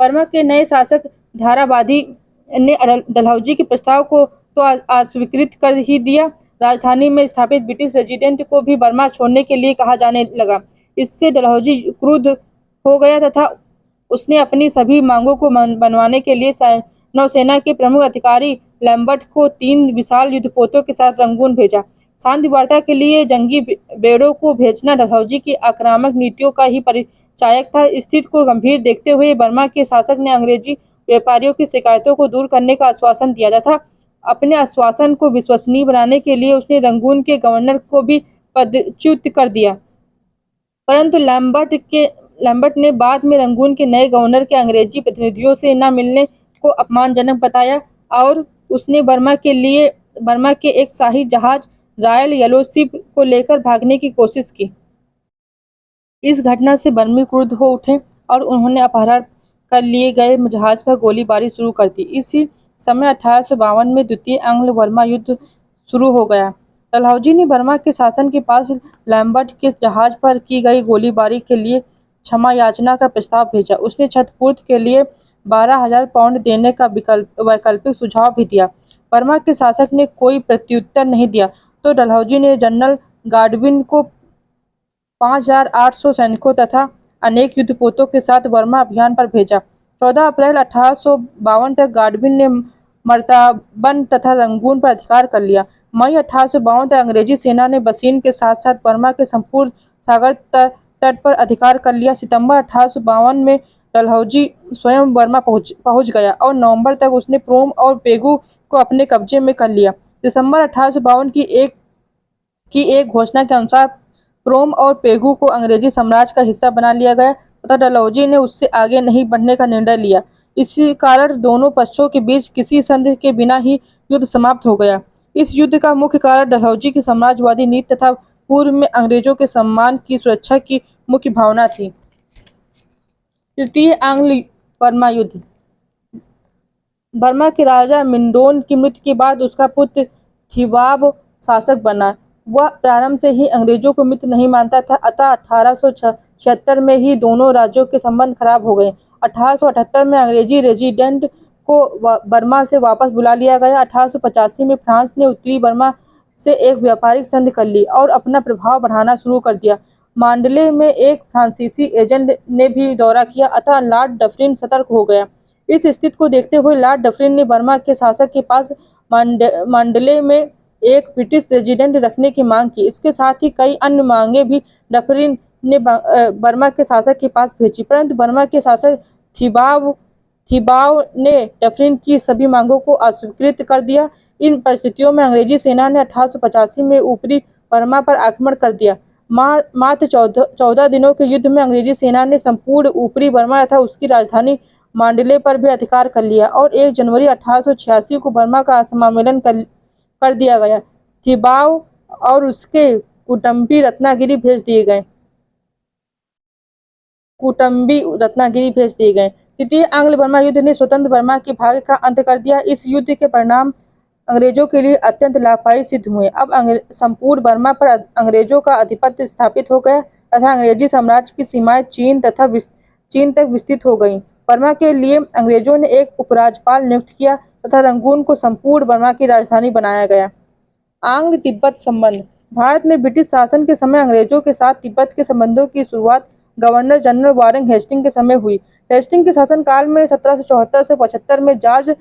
Speaker 1: बर्मा के नए शासक धारावादी ने डलहौजी के प्रस्ताव को तो अस्वीकृत कर ही दिया। राजधानी में स्थापित ब्रिटिश रेजिडेंट को भी बर्मा छोड़ने के लिए कहा जाने लगा। इससे डलहौजी क्रुद्ध हो गया तथा उसने अपनी सभी मांगों को मनवाने के लिए नौसेना के प्रमुख अधिकारी लैम्बर्ट को 3 विशाल युद्धपोतों के साथ रंगून भेजा। शांति वार्ता के लिए जंगी बेड़ों को भेजना डलहौजी की आक्रामक नीतियों का ही परिचायक था। स्थिति को गंभीर देखते हुए बर्मा के शासक ने अंग्रेजी व्यापारियों की शिकायतों को दूर करने का आश्वासन दिया तथा अपने आश्वासन को विश्वसनीय बनाने के लिए उसने रंगून के गवर्नर को भी पदच्युत कर दिया। परंतु लैम्बर्ट ने बाद में रंगून के नए गवर्नर के अंग्रेजी प्रतिनिधियों से न मिलने को अपमानजनक बताया और उसने बर्मा के एक शाही जहाज रॉयल येलोशिप को लेकर भागने की कोशिश की। इस घटना से बर्मी क्रुद्ध हो उठे और उन्होंने अपहरण कर लिए गए जहाज पर गोलीबारी शुरू कर दी। इसी समय 1852 में द्वितीय आंग्ल बर्मा युद्ध शुरू हो गया। डलहौजी ने बर्मा के शासन के पास लैम्बर्ट के जहाज पर की गई गोलीबारी के लिए क्षमा याचना का प्रस्ताव भेजा। उसने क्षतिपूर्ति के लिए 12,000 पाउंड देने का वैकल्पिक सुझाव भी दिया। बर्मा के शासक ने कोई प्रत्युत्तर नहीं दिया तो डलहौजी ने जनरल गाडविन को 5,800 सैनिकों तथा अनेक युद्धपोतों के साथ बर्मा अभियान पर भेजा। 14 अप्रैल 1852 तक गाडविन ने मर्ताबन तथा रंगून पर अधिकार कर लिया। मई 1852 तक अंग्रेजी सेना ने बसीन के साथ साथ बर्मा के संपूर्ण सागर तट पर अधिकार कर लिया। सितंबर 1852 में डलहौजी स्वयं बर्मा पहुंच गया और नवंबर तक उसने प्रोम और पेगू को अपने कब्जे में कर लिया। दिसंबर 1852 की एक घोषणा के अनुसार प्रोम और पेगू को अंग्रेजी साम्राज्य का हिस्सा बना लिया गया तथा डलहौजी ने उससे आगे नहीं बढ़ने का निर्णय लिया। इसी कारण दोनों पक्षों के बीच किसी संधि के बिना ही युद्ध समाप्त हो गया। इस युद्ध का मुख्य कारण डलहौजी की साम्राज्यवादी नीति तथा पूर्व में अंग्रेजों के सम्मान की सुरक्षा की मुख्य भावना थी। तृतीय आंग्ल बर्मा युद्ध। बर्मा के राजा मिंडोन की मृत्यु के बाद उसका पुत्र थिबाब शासक बना। वह प्रारंभ से ही अंग्रेजों को मित्र नहीं मानता था, अतः 1876 में ही दोनों राज्यों के संबंध खराब हो गए। 1878 में अंग्रेजी रेजिडेंट को बर्मा से वापस बुला लिया गया। 1885 में फ्रांस ने उत्तरी बर्मा से एक व्यापारिक संधि कर ली और अपना प्रभाव बढ़ाना शुरू कर दिया। मांडले में एक फ्रांसीसी एजेंट ने भी दौरा किया, अतः लॉर्ड डफरिन सतर्क हो गया। इस स्थिति को देखते हुए लॉर्ड डफरिन ने बर्मा के शासक के पास मांडले में एक ब्रिटिश रेजिडेंट रखने की मांग की। इसके साथ ही कई अन्य मांगे भी डफरिन ने बर्मा के शासक के पास भेजी, परंतु बर्मा के शासक थिबाव ने डफरिन की सभी मांगों को अस्वीकृत कर दिया। इन परिस्थितियों में अंग्रेजी सेना ने 1885 में ऊपरी बर्मा पर आक्रमण कर दिया। मात्र 14 दिनों के युद्ध में अंग्रेजी सेना ने संपूर्ण ऊपरी बर्मा तथा उसकी राजधानी मांडले पर भी अधिकार कर लिया और 1 जनवरी 1886 को बर्मा का समामेलन कर दिया गया। थिबाव और उसके कुटुंबी रत्नागिरी भेज दिए गए। तृतीय आंग्ल बर्मा युद्ध ने स्वतंत्र बर्मा के भाग्य का अंत कर दिया। इस युद्ध के परिणाम अंग्रेजों के लिए अत्यंत लाभकारी सिद्ध हुए। अब संपूर्ण बर्मा पर अंग्रेजों का आधिपत्य स्थापित हो गया तथा अंग्रेजी साम्राज्य की सीमाएं चीन तक विस्तृत हो गईं। बर्मा के लिए अंग्रेजों ने एक उपराज्यपाल नियुक्त किया तथा रंगून को संपूर्ण बर्मा की राजधानी बनाया गया। आंग्ल तिब्बत संबंध। भारत में ब्रिटिश शासन के समय अंग्रेजों के साथ तिब्बत के संबंधों की शुरुआत गवर्नर जनरल वारेन हेस्टिंग के समय हुई। हेस्टिंग के शासनकाल में 1774 से 75 में जॉर्ज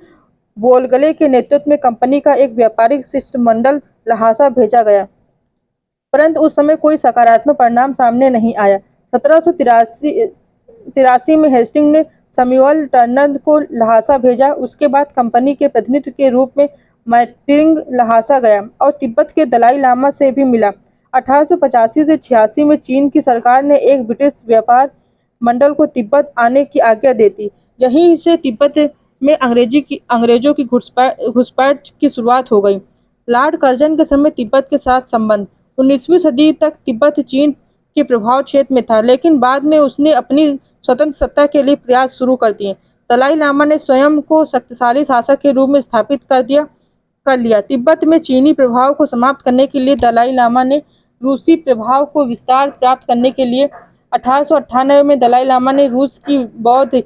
Speaker 1: बोलगले के नेतृत्व में कंपनी का एक व्यापारिक शिष्टमंडल लहासा भेजा गया, परंतु उस समय कोई सकारात्मक परिणाम सामने नहीं आया। 1783 में हेस्टिंग ने सैमुअल टर्नर को लहासा भेजा। उसके बाद कंपनी के प्रतिनिधि के रूप में मैट्रिंग लहासा गया और तिब्बत के दलाई लामा से भी मिला। 1885 से 86 में चीन की सरकार ने एक ब्रिटिश व्यापार मंडल को तिब्बत आने की आज्ञा दे दी। यहीं से तिब्बत में अंग्रेजों की घुसपैठ की शुरुआत हो गई। लॉर्ड कर्जन के समय तिब्बत के साथ संबंध। 19वीं सदी तक तिब्बत चीन के प्रभाव क्षेत्र में था, लेकिन बाद में उसने अपनी स्वतंत्र सत्ता के लिए प्रयास शुरू कर दिए। दलाई लामा ने स्वयं को शक्तिशाली शासक के रूप में स्थापित कर लिया। तिब्बत में चीनी प्रभाव को समाप्त करने के लिए दलाई लामा ने रूसी प्रभाव को विस्तार प्राप्त करने के लिए 1898 में दलाई लामा ने रूस की बौद्ध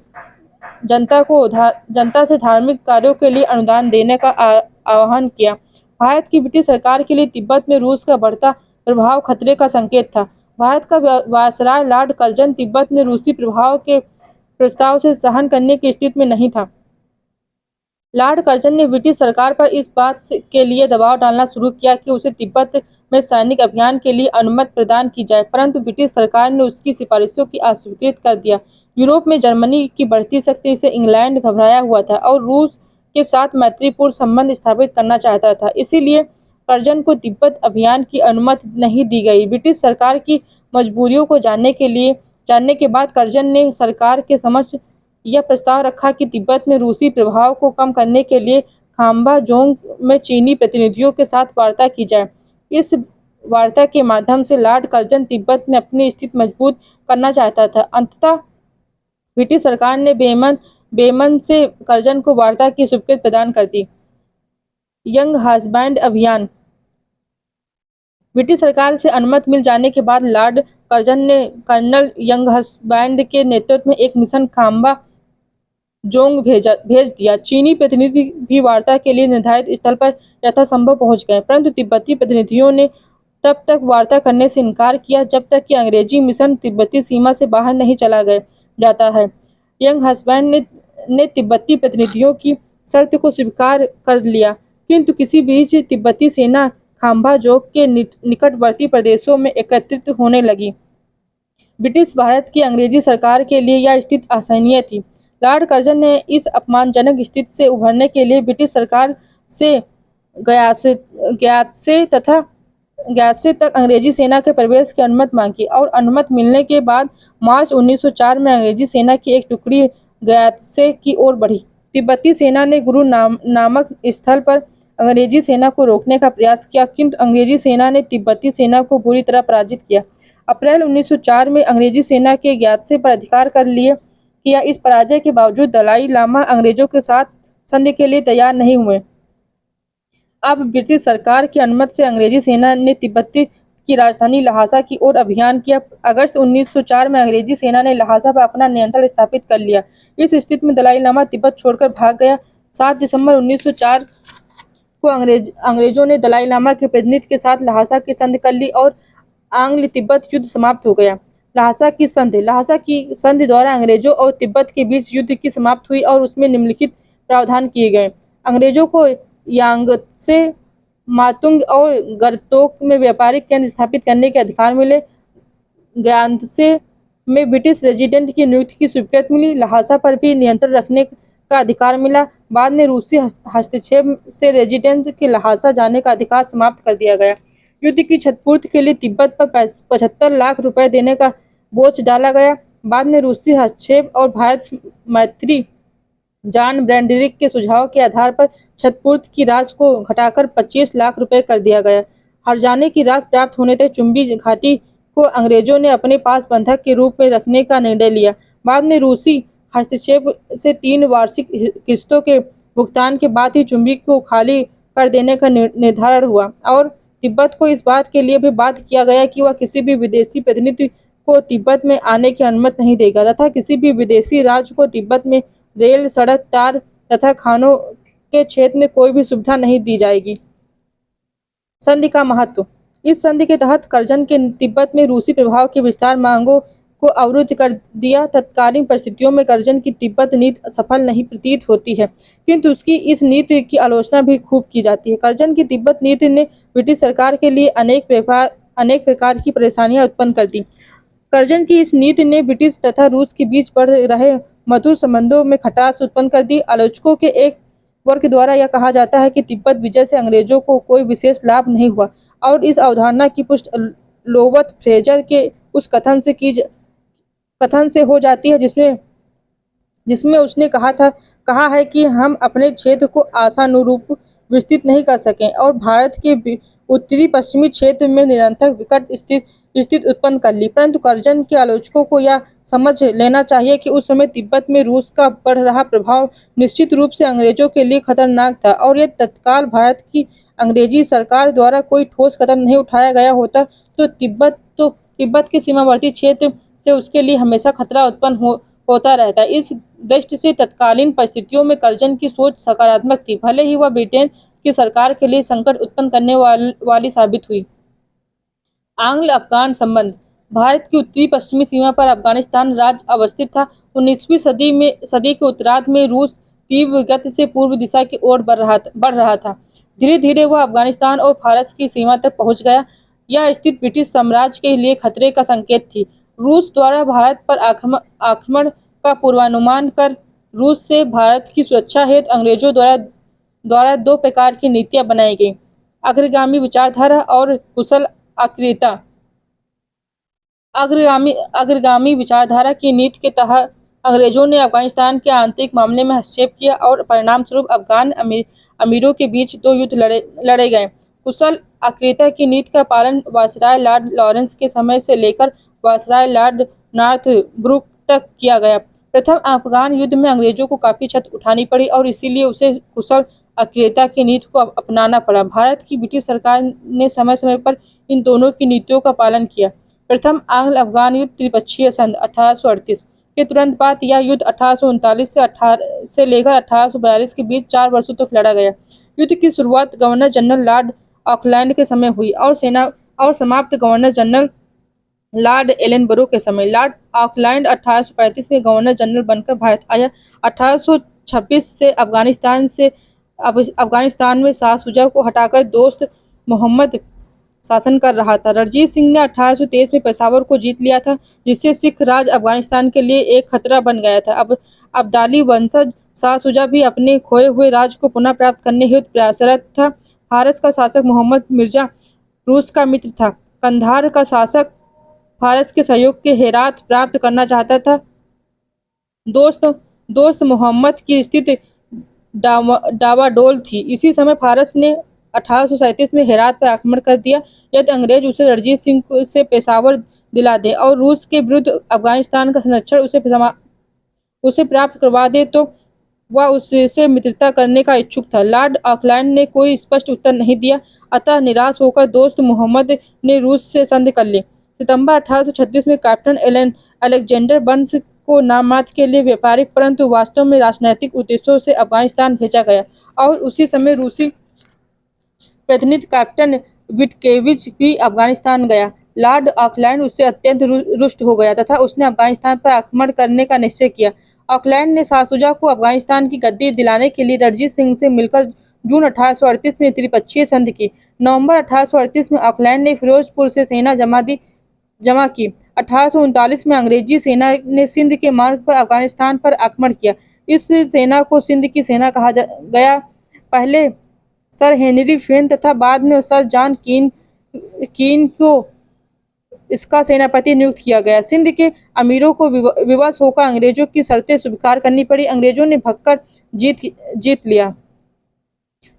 Speaker 1: जनता से धार्मिक कार्यों के लिए अनुदान देने का आह्वान किया। भारत की ब्रिटिश सरकार के लिए तिब्बत में रूस का बढ़ता प्रभाव खतरे का संकेत था। भारत का वायसराय लॉर्ड कर्जन तिब्बत में रूसी प्रभाव के प्रस्ताव से सहन करने की स्थिति में नहीं था। लॉर्ड कर्जन ने ब्रिटिश सरकार पर इस बात के लिए दबाव डालना शुरू किया कि उसे तिब्बत में सैनिक अभियान के लिए अनुमति प्रदान की जाए, परंतु ब्रिटिश सरकार ने उसकी सिफारिशों की अस्वीकृत कर दिया। यूरोप में जर्मनी की बढ़ती शक्ति से इंग्लैंड घबराया हुआ था और रूस के साथ मैत्रीपूर्ण संबंध स्थापित करना चाहता था, इसीलिए कर्जन को तिब्बत अभियान की अनुमति नहीं दी गई। ब्रिटिश सरकार की मजबूरियों को जानने के बाद कर्जन ने सरकार के समक्ष यह प्रस्ताव रखा कि तिब्बत में रूसी प्रभाव को कम करने के लिए खाम्बा जोंग में चीनी प्रतिनिधियों के साथ वार्ता की जाए। इस वार्ता के माध्यम से लॉर्ड कर्जन तिब्बत में अपनी स्थिति मजबूत करना चाहता था। अंततः ब्रिटिश सरकार ने बेमन से कर्जन को वार्ता की स्वीकृति प्रदान कर दी। यंग हस्बैंड अभियान। ब्रिटिश सरकार से अनुमति मिल जाने के बाद लॉर्ड कर्जन ने कर्नल यंग हस्बैंड के नेतृत्व में एक मिशन खाम्बा जोंग भेज दिया। चीनी प्रतिनिधि भी वार्ता के लिए निर्धारित स्थल पर यथासंभव पहुंच गए, परंतु तिब्बती प्रतिनिधियों ने तब तक वार्ता करने से इनकार किया जब तक कि अंग्रेजी मिशन तिब्बती सीमा से बाहर नहीं चला जाता है। यंग हस्बैंड ने तिब्बती प्रतिनिधियों की शर्त को स्वीकार कर लिया, किंतु किसी बीच तिब्बती सेना खाम्बा जोंग के निकटवर्ती प्रदेशों में एकत्रित होने लगी। ब्रिटिश भारत की अंग्रेजी सरकार के लिए यह स्थिति असहनीय थी। लॉर्ड कर्जन ने इस अपमानजनक स्थिति से उभरने के लिए ब्रिटिश सरकार से ग्यारसे तक अंग्रेजी सेना के प्रवेश की अनुमति मांगी और अनुमति मिलने के बाद मार्च 1904 में अंग्रेजी सेना की एक टुकड़ी ग्यारसे की ओर बढ़ी। तिब्बती सेना ने गुरु नामक स्थल पर अंग्रेजी सेना को रोकने का प्रयास किया, किंतु अंग्रेजी सेना ने तिब्बती सेना को बुरी तरह पराजित किया। अप्रैल 1904 में अंग्रेजी सेना के ग्यारसे पर अधिकार कर किया। इस पराजय के बावजूद दलाई लामा अंग्रेजों के साथ संधि के लिए तैयार नहीं हुए। अब ब्रिटिश सरकार की अनुमति से अंग्रेजी सेना ने तिब्बत की राजधानी लहासा की ओर अभियान किया। अगस्त 1904 में अंग्रेजी सेना ने लहासा पर अपना नियंत्रण स्थापित कर लिया। इस स्थिति में दलाई लामा तिब्बत छोड़कर भाग गया। 7 दिसंबर 1904 को अंग्रेजों ने दलाई लामा के प्रतिनिधि के साथ लहासा की संधि कर ली और आंग्ल तिब्बत युद्ध समाप्त हो गया। लहासा की संधि द्वारा अंग्रेजों और तिब्बत के बीच युद्ध की समाप्त हुई और उसमें निम्नलिखित प्रावधान किए गए। अंग्रेजों को यांगत्से, मातुंग और गरतोक में व्यापारिक केंद्र स्थापित करने के अधिकार मिले। ग्यात्से में ब्रिटिश रेजिडेंट की नियुक्ति की स्वीकृति मिली। लहासा पर भी नियंत्रण रखने का अधिकार मिला। बाद में रूसी हस्तक्षेप से रेजिडेंट के लहासा जाने का अधिकार समाप्त कर दिया गया। युद्ध की क्षतिपूर्ति के लिए तिब्बत पर 75 लाख रुपए देने का बोझ डाला गया। बाद में रूसी हस्तक्षेप और भारत मैत्री जॉन ब्रैंडिरिक के सुझाव के आधार पर क्षतिपूर्ति की राशि को घटाकर 25 लाख रुपए कर दिया गया। हर्जाने की राशि प्राप्त होने तक चुंबी घाटी को अंग्रेजों ने अपने पास बंधक के रूप में रखने का निर्णय लिया। बाद में रूसी हस्तक्षेप से 3 वार्षिक किस्तों के भुगतान के बाद ही चुंबी को खाली कर देने का निर्धारण हुआ और तिब्बत को इस बात के लिए भी बाध्य किया गया कि वह किसी भी विदेशी प्रतिनिधि को तिब्बत में आने की अनुमति नहीं देगा तथा किसी भी विदेशी राज्य को तिब्बत में रेल, सड़क, तार तथा खानों के क्षेत्र में कोई भी सुविधा नहीं दी जाएगी। संधि का महत्व। इस संधि के तहत कर्जन के तिब्बत में रूसी प्रभाव के विस्तार मांगों को अवरुद्ध कर दिया। तत्कालीन परिस्थितियों में कर्जन की तिब्बत नीति सफल नहीं प्रतीत होती है, किंतु उसकी इस नीति की आलोचना भी खूब की जाती है। कर्जन की तिब्बत नीति ने ब्रिटिश सरकार के लिए अनेक प्रकार की परेशानियां उत्पन्न कर दी। कर्जन की इस नीति ने ब्रिटिश तथा रूस के बीच बढ़ रहे मधुर संबंधों में खटास उत्पन्न कर दी। आलोचकों के एक वर्ग द्वारा यह कहा जाता है कि तिब्बत विजय से अंग्रेजों को कोई विशेष लाभ नहीं हुआ और इस अवधारणा की पुष्टि लोबर्ट फ्रेजर के उस कथन से हो जाती है जिसमें उसने कहा है कि हम अपने क्षेत्र को आशानुरूप विस्तृत नहीं कर सके और भारत के उत्तरी पश्चिमी क्षेत्र में निरंतर विकट स्थिति उत्पन्न कर ली। परंतु कर्जन के आलोचकों को यह समझ लेना चाहिए कि उस समय तिब्बत में रूस का बढ़ रहा प्रभाव निश्चित रूप से अंग्रेजों के लिए खतरनाक था और यदि तत्काल भारत की अंग्रेजी सरकार द्वारा कोई ठोस कदम नहीं उठाया गया होता तो तिब्बत के सीमावर्ती क्षेत्र से उसके लिए हमेशा खतरा उत्पन्न होता रहता। इस दृष्टि से तत्कालीन परिस्थितियों में कर्जन की सोच सकारात्मक थी, भले ही वह ब्रिटेन की सरकार के लिए संकट उत्पन्न करने वाली साबित हुई। आंग्ल अफगान संबंध। भारत की उत्तरी पश्चिमी सीमा पर अफगानिस्तान राज्य अवस्थित था। 19वीं सदी के उत्तरार्ध में रूस तीव्र गति से पूर्व दिशा की ओर बढ़ रहा था। धीरे धीरे वह अफगानिस्तान और फारस की सीमा तक पहुंच गया। यह स्थिति ब्रिटिश साम्राज्य के लिए खतरे का संकेत थी। रूस द्वारा भारत पर आक्रमण का पूर्वानुमान कर रूस से भारत की सुरक्षा हेतु अंग्रेजों द्वारा 2 प्रकार की नीतियां बनाई गई, अग्रगामी विचारधारा और कुशल आक्रामकता। अग्रगामी विचारधारा की नीति के तहत अंग्रेजों ने अफगानिस्तान के आंतरिक मामले में हस्तक्षेप किया और परिणाम स्वरूप अफगान अमीरों के बीच 2 युद्ध लड़े गए। कुशल आक्रामकता की नीति का पालन वायसराय लॉर्ड लॉरेंस के समय से लेकर वायसराय लॉर्ड नॉर्थब्रुक तक किया गया। प्रथम अफगान युद्ध में अंग्रेजों को काफी क्षति उठानी पड़ी और इसीलिए उसे कुशल आक्रामकता की नीति को अपनाना पड़ा। भारत की ब्रिटिश सरकार ने समय समय पर इन दोनों की नीतियों का पालन किया। प्रथम आंग्ल अफगान युद्ध त्रिपक्षीय संधि 1838 के तुरंत बाद यह युद्ध 1839 से लेकर 1842 के बीच 4 वर्षों तक लड़ा गया। युद्ध की शुरुआत गवर्नर जनरल लॉर्ड ऑकलैंड के समय हुई और समाप्त गवर्नर जनरल लॉर्ड एलनबरो के समय। लॉर्ड ऑकलैंड 1835 में गवर्नर जनरल बनकर भारत आया। 1826 से अफगानिस्तान में शाह शुजा को हटाकर दोस्त मोहम्मद शासन कर रहा था। रणजीत सिंह ने 1823 में पेशावर को जीत लिया था, जिससे सिख राज अफगानिस्तान के लिए एक खतरा बन गया था। अब अब्दाली वंशज शाह शुजा भी अपने खोए हुए राज को पुनः प्राप्त करने हेतु प्रयासरत था। फारस का शासक मोहम्मद मिर्जा रूस का मित्र था। कंधार का शासक फारस के सहयोग के हेरात प्राप्त करना चाहता था। दोस्त दोस्त मोहम्मद की स्थिति डावाडोल थी। इसी समय फारस ने 1837 में हेरात पर आक्रमण कर दिया। यदि अंग्रेज उसे रणजीत सिंह से पेशावर दिला दे और रूस के विरुद्ध अफगानिस्तान का संरक्षण उसे प्राप्त करवा दे तो वह उससे मित्रता करने का इच्छुक था। लॉर्ड ऑकलैंड ने कोई स्पष्ट उत्तर नहीं दिया, अतः निराश होकर दोस्त मोहम्मद ने रूस से संधि कर ली। सितंबर 1836 में कैप्टन अलेक्जेंडर बर्न्स को नाममात्र के लिए व्यापारिक परंतु वास्तव में राजनैतिक उद्देश्यों से अफगानिस्तान भेजा गया और उसी समय रूसी प्रतिनिधि कैप्टन विटकेविच भी अफगानिस्तान गया। लॉर्ड ऑकलैंड उससे अत्यंत रुष्ट हो गया तथा उसने अफगानिस्तान पर आक्रमण करने का निश्चय किया। ऑकलैंड ने शाह शुजा को अफगानिस्तान की गद्दी दिलाने के लिए रणजीत सिंह से मिलकर जून 1838 में त्रिपक्षीय संधि की। नवंबर 1838 में ऑकलैंड ने फिरोजपुर से सेना जमा की। 1839 में अंग्रेजी सेना ने सिंध के मार्ग पर अफगानिस्तान पर आक्रमण किया। इस सेना को सिंध की सेना कहा गया। पहले सर हेनरी फेन तथा बाद में सर जॉन कीन को इसका सेनापति नियुक्त किया गया। सिंध के अमीरों को विवश होकर अंग्रेजों की शर्तें स्वीकार करनी पड़ी। अंग्रेजों ने भगकर जीत लिया।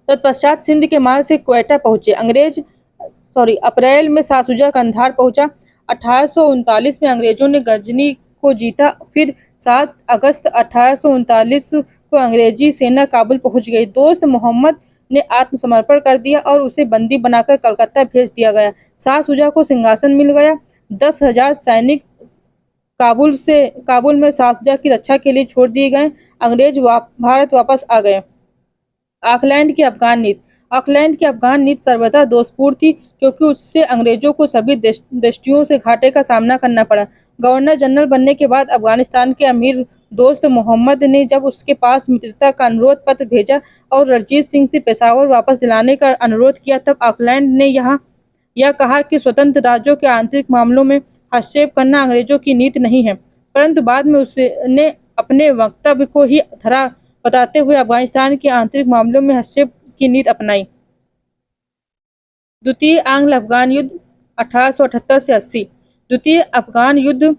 Speaker 1: तत्पश्चात सिंध के मार्ग से क्वेटा पहुंचे। अप्रैल में शाह शुजा कंधार पहुंचा। 1839 में अंग्रेजों ने गजनी को जीता। फिर 7 अगस्त 1839 को अंग्रेजी सेना काबुल पहुंच गई। दोस्त मोहम्मद ने आत्मसमर्पण कर दिया और उसे बंदी बनाकर कलकत्ता भेज दिया गया। शाह शुजा को सिंहासन मिल गया। 10,000 सैनिक काबुल में शाह शुजा की रक्षा के लिए छोड़ दिए गए। अंग्रेज भारत वापस आ गए। ऑकलैंड की अफगान नीति सर्वथा दोषपूर्ण थी, क्योंकि उससे अंग्रेजों को सभी दृष्टियों से घाटे का सामना करना पड़ा। गवर्नर जनरल बनने के बाद अफगानिस्तान के अमीर दोस्त मोहम्मद ने जब उसके पास मित्रता का अनुरोध पत्र भेजा और रणजीत सिंह से पेशावर वापस दिलाने का अनुरोध किया, तब ऑकलैंड ने यह कहा कि स्वतंत्र राज्यों के आंतरिक मामलों में हस्तक्षेप करना अंग्रेजों की नीति नहीं है। परंतु बाद में उसने अपने वक्तव्य को ही धरा बताते हुए अफगानिस्तान के आंतरिक मामलों में हस्तक्षेप की नीति अपनाई। द्वितीय आंग्ल अफगान युद्ध 1878 से 80। द्वितीय अफगान युद्ध